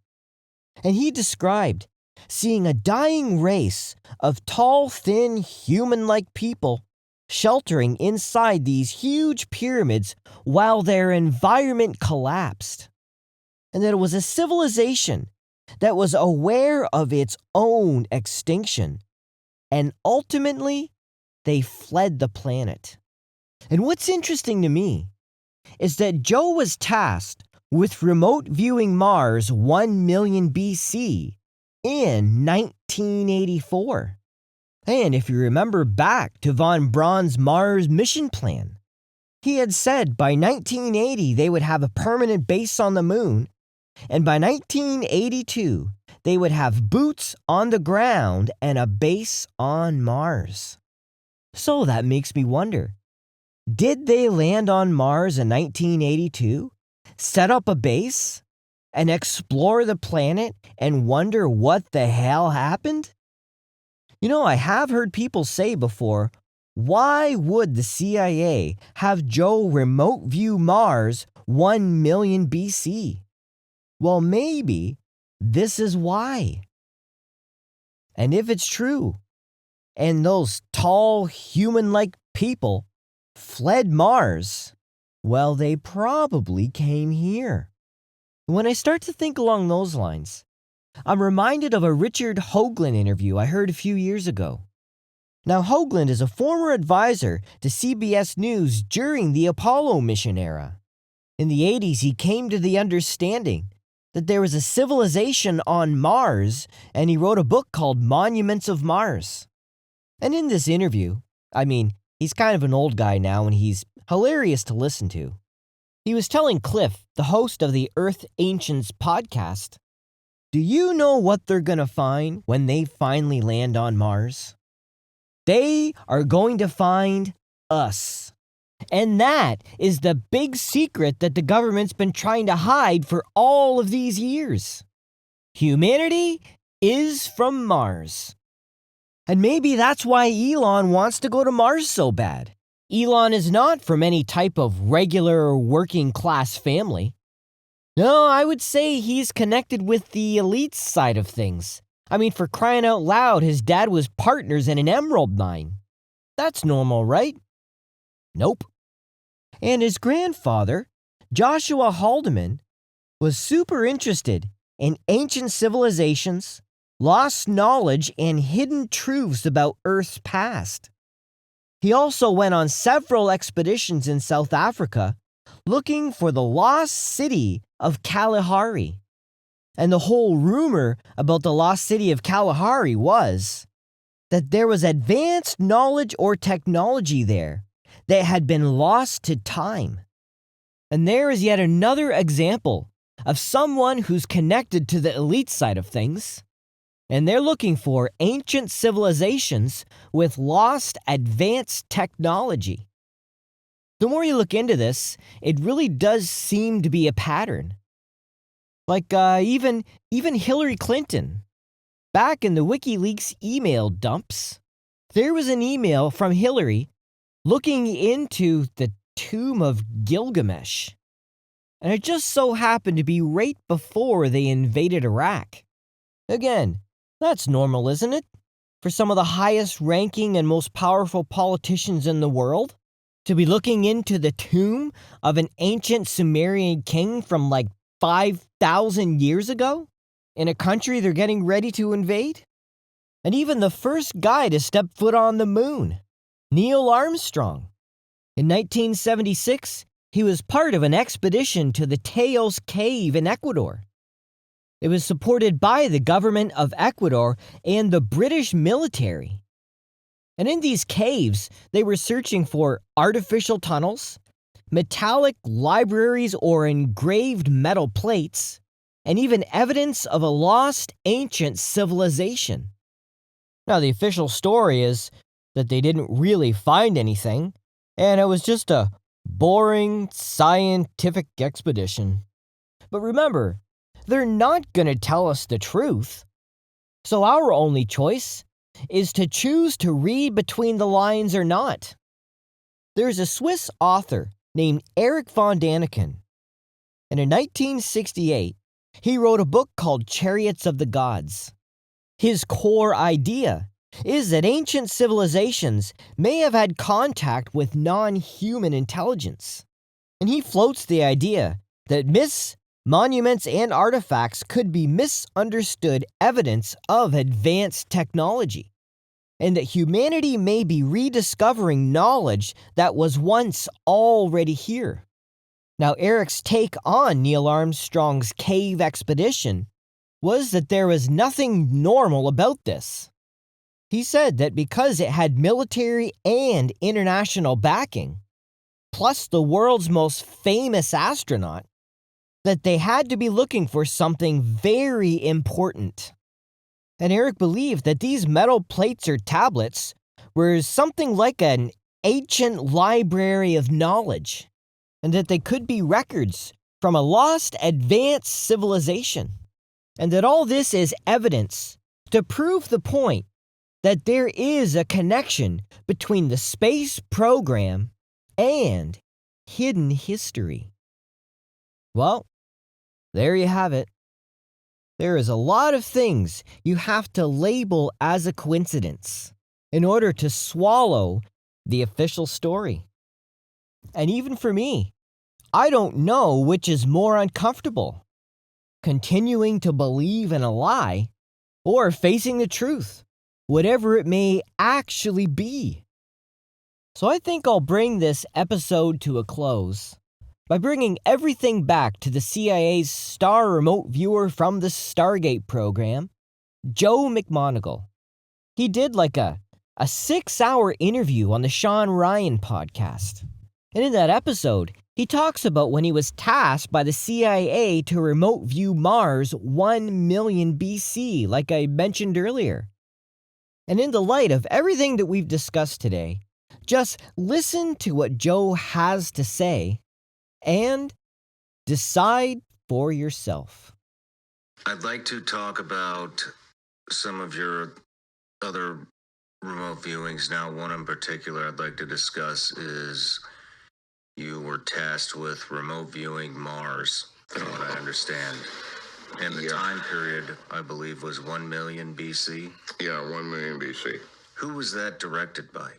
Speaker 6: And he described seeing a dying race of tall, thin, human-like people sheltering inside these huge pyramids while their environment collapsed. And that it was a civilization that was aware of its own extinction. And ultimately, they fled the planet. And what's interesting to me is that Joe was tasked with remote viewing Mars 1 million BC in 1984. And if you remember back to von Braun's Mars mission plan, he had said by 1980 they would have a permanent base on the moon, and by 1982 they would have boots on the ground and a base on Mars. So that makes me wonder, did they land on Mars in 1982, set up a base, and explore the planet and wonder what the hell happened? You know, I have heard people say before, why would the CIA have Joe remote view Mars 1 million BC? Well, maybe this is why. And if it's true, and those tall, human-like people fled Mars, well, they probably came here. When I start to think along those lines, I'm reminded of a Richard Hoagland interview I heard a few years ago. Now, Hoagland is a former advisor to CBS News during the Apollo mission era. In the 80s, he came to the understanding that there was a civilization on Mars, and he wrote a book called Monuments of Mars. And in this interview, he's kind of an old guy now, and he's hilarious to listen to. He was telling Cliff, the host of the Earth Ancients podcast, do you know what they're going to find when they finally land on Mars? They are going to find us. And that is the big secret that the government's been trying to hide for all of these years. Humanity is from Mars. And maybe that's why Elon wants to go to Mars so bad. Elon is not from any type of regular or working class family. No, I would say he's connected with the elite side of things. For crying out loud, his dad was partners in an emerald mine. That's normal, right? Nope. And his grandfather, Joshua Haldeman, was super interested in ancient civilizations, lost knowledge, and hidden truths about Earth's past. He also went on several expeditions in South Africa looking for the lost city of Kalahari. And the whole rumor about the lost city of Kalahari was that there was advanced knowledge or technology there that had been lost to time. And there is yet another example of someone who's connected to the elite side of things. And they're looking for ancient civilizations with lost advanced technology. The more you look into this, it really does seem to be a pattern. Like even Hillary Clinton. Back in the WikiLeaks email dumps, there was an email from Hillary looking into the tomb of Gilgamesh. And it just so happened to be right before they invaded Iraq. Again, that's normal, isn't it? For some of the highest ranking and most powerful politicians in the world to be looking into the tomb of an ancient Sumerian king from like 5,000 years ago in a country they're getting ready to invade? And even the first guy to step foot on the moon, Neil Armstrong. In 1976, he was part of an expedition to the Teos Cave in Ecuador. It was supported by the government of Ecuador and the British military. And in these caves, they were searching for artificial tunnels, metallic libraries or engraved metal plates, and even evidence of a lost ancient civilization. Now, the official story is that they didn't really find anything, and it was just a boring scientific expedition. But remember, they're not going to tell us the truth. So our only choice is to choose to read between the lines or not. There's a Swiss author named Erich von Däniken. And in 1968, he wrote a book called Chariots of the Gods. His core idea is that ancient civilizations may have had contact with non-human intelligence. And he floats the idea that myths, monuments, and artifacts could be misunderstood evidence of advanced technology, and that humanity may be rediscovering knowledge that was once already here. Now, Eric's take on Neil Armstrong's cave expedition was that there was nothing normal about this. He said that because it had military and international backing, plus the world's most famous astronaut, that they had to be looking for something very important. And Eric believed that these metal plates or tablets were something like an ancient library of knowledge, and that they could be records from a lost advanced civilization, and that all this is evidence to prove the point that there is a connection between the space program and hidden history. Well, there you have it. There is a lot of things you have to label as a coincidence in order to swallow the official story. And even for me, I don't know which is more uncomfortable, continuing to believe in a lie or facing the truth, whatever it may actually be. So I think I'll bring this episode to a close by bringing everything back to the CIA's star remote viewer from the Stargate program, Joe McMoneagle. He did like a 6-hour interview on the Sean Ryan podcast. And in that episode, he talks about when he was tasked by the CIA to remote view Mars 1 million BC, like I mentioned earlier. And in the light of everything that we've discussed today, just listen to what Joe has to say and decide for yourself.
Speaker 12: I'd like to talk about some of your other remote viewings. Now, one in particular I'd like to discuss is you were tasked with remote viewing Mars, from what I understand. And the time period, I believe, was 1 million BC?
Speaker 13: Yeah, 1 million BC.
Speaker 12: Who was that directed by?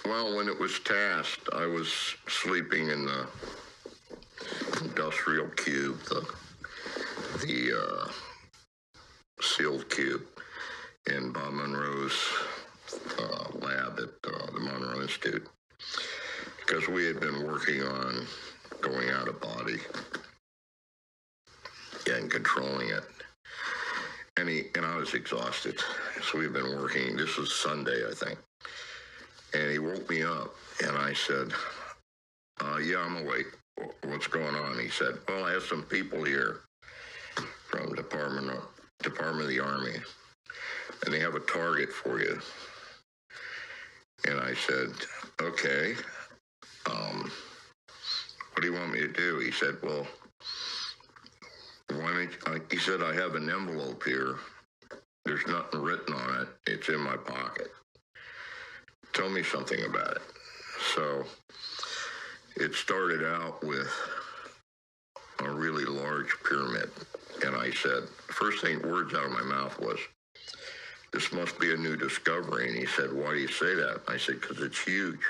Speaker 13: Well, when it was tasked, I was sleeping in the industrial cube, the sealed cube in Bob Monroe's lab at the Monroe Institute, because we had been working on going out of body and controlling it. And I was exhausted. So we've been working. This was Sunday, I think. And he woke me up, and I said, yeah, I'm awake. What's going on? He said, well, I have some people here from Department of Department of the Army, and they have a target for you. And I said, okay, what do you want me to do? He said, well, he said, I have an envelope here. There's nothing written on it. It's in my pocket. Tell me something about it. So it started out with a really large pyramid. And I said, first thing, words out of my mouth was, this must be a new discovery. And he said, why do you say that? I said, because it's huge.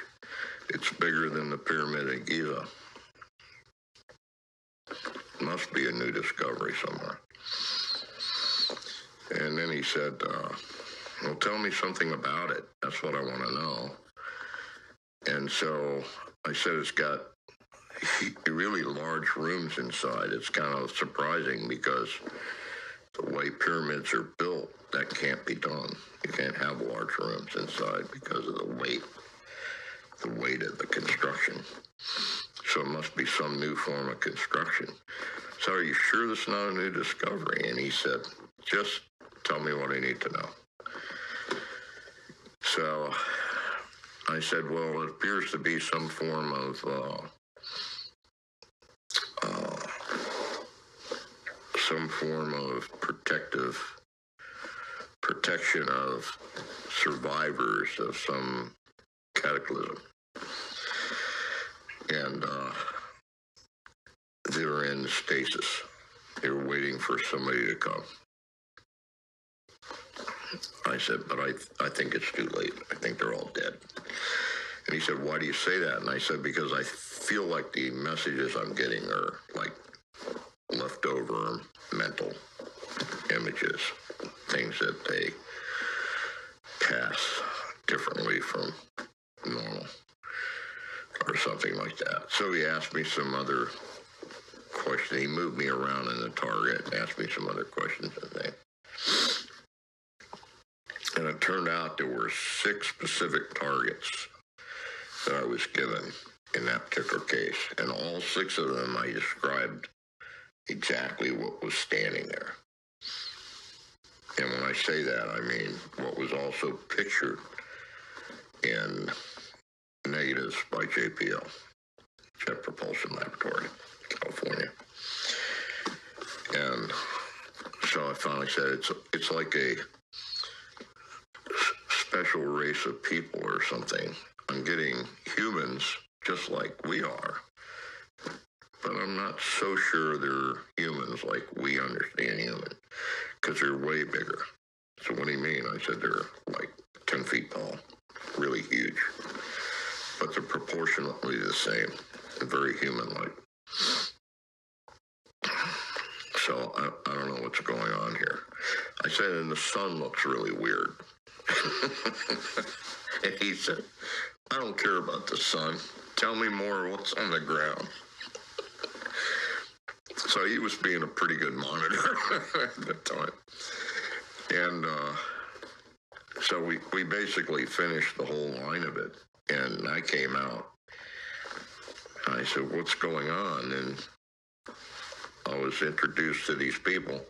Speaker 13: It's bigger than the Pyramid of Giza. Must be a new discovery somewhere. And then he said, well, tell me something about it. That's what I want to know. And so I said, it's got really large rooms inside. It's kind of surprising because the way pyramids are built, that can't be done. You can't have large rooms inside because of the weight of the construction. So it must be some new form of construction. So are you sure this is not a new discovery? And he said, just tell me what I need to know. So I said, well, it appears to be some form of protection of survivors of some cataclysm. And they're in stasis. They were waiting for somebody to come. I said, but I think it's too late. I think they're all dead. And he said, why do you say that? And I said, because I feel like the messages I'm getting are like leftover mental images, things that they pass differently from normal or something like that. So he asked me some other questions. He moved me around in the target and asked me some other questions and things. And it turned out there were 6 specific targets that I was given in that particular case. And all 6 of them I described exactly what was standing there. And when I say that, I mean what was also pictured in negatives by JPL, Jet Propulsion Laboratory, California. And so I finally said, it's like a special race of people or something. I'm getting humans just like we are, but I'm not so sure they're humans like we understand human, because they're way bigger. So what do you mean? I said they're like 10 feet tall, really huge, but they're proportionately the same, and very human-like. So I don't know what's going on here. I said, and the sun looks really weird. And he said, I don't care about the sun. Tell me more what's on the ground. So he was being a pretty good monitor at the time. And so we basically finished the whole line of it. And I came out. I said, what's going on? And I was introduced to these people.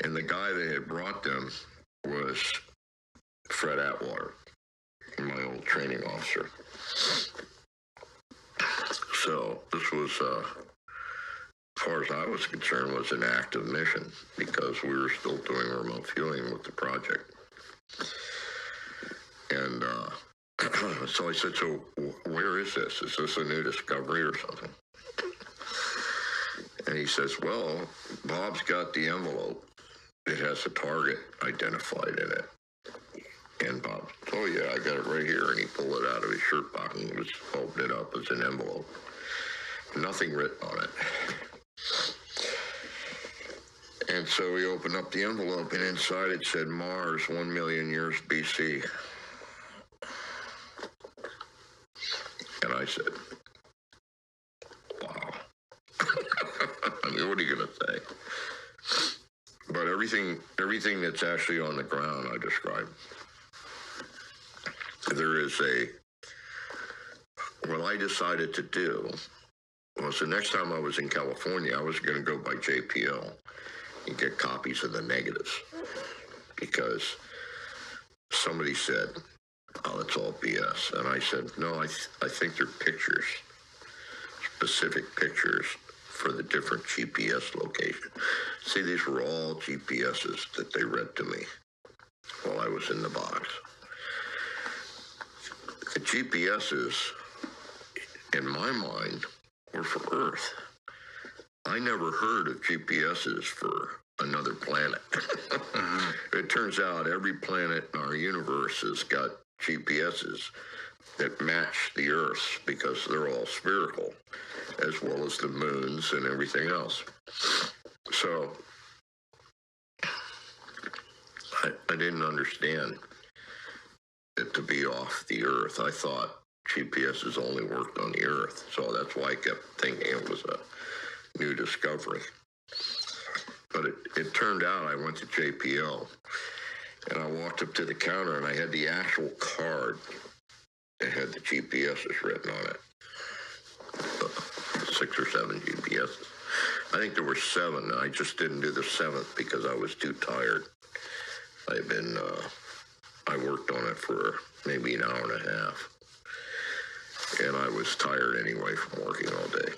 Speaker 13: And the guy that had brought them was Fred Atwater, my old training officer. So this was, as far as I was concerned, was an active mission because we were still doing remote viewing with the project. And so I said, so where is this? Is this a new discovery or something? And he says, well, Bob's got the envelope. It has a target identified in it. And Bob, oh yeah, I got it right here. And he pulled it out of his shirt pocket and was opened it up as an envelope. Nothing written on it. And so he opened up the envelope, and inside it said Mars, 1 million years BC. And I said, wow. I mean, what are you going to say? But everything that's actually on the ground, I described. There is what I decided to do was the next time I was in California, I was going to go by JPL and get copies of the negatives, because somebody said, oh, it's all BS. And I said, no, I think they're pictures, specific pictures for the different GPS locations. See, these were all GPSs that they read to me while I was in the box. The GPSs, in my mind, were for Earth. I never heard of GPSs for another planet. It turns out every planet in our universe has got GPSs that match the Earth's because they're all spherical, as well as the moons and everything else. So I didn't understand it to be off the Earth. I thought GPSs only worked on the Earth, so that's why I kept thinking it was a new discovery. But it turned out I went to JPL, and I walked up to the counter, and I had the actual card that had the GPSs written on it. 6 or 7 GPSs. I think there were 7. I just didn't do the 7th because I was too tired. I worked on it for maybe an hour and a half. And I was tired anyway from working all day.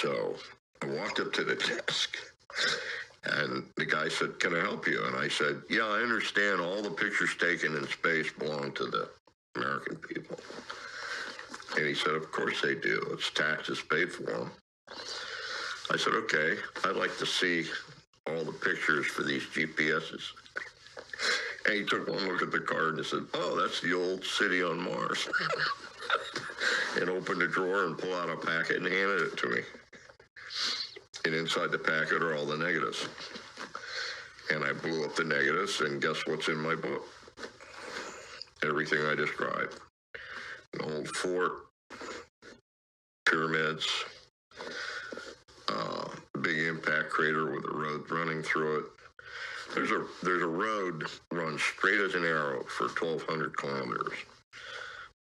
Speaker 13: So I walked up to the desk, and the guy said, can I help you? And I said, yeah, I understand all the pictures taken in space belong to the American people. And he said, of course they do. It's taxes paid for them. I said, okay, I'd like to see all the pictures for these GPSs. And he took one look at the card and said, oh, that's the old city on Mars. And opened a drawer and pulled out a packet and handed it to me. And inside the packet are all the negatives. And I blew up the negatives, and guess what's in my book? Everything I described. An old fort, pyramids, big impact crater with a road running through it. There's a road runs straight as an arrow for 1,200 kilometers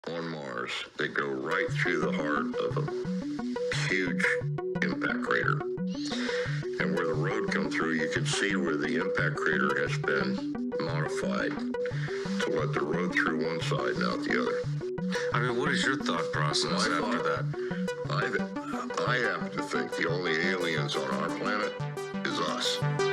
Speaker 13: on Mars. They go right through the heart of a huge impact crater. And where the road comes through, you can see where the impact crater has been modified to let the road through one side and out the other.
Speaker 12: I mean, what is your thought process after that?
Speaker 13: I happen to think the only aliens on our planet is us.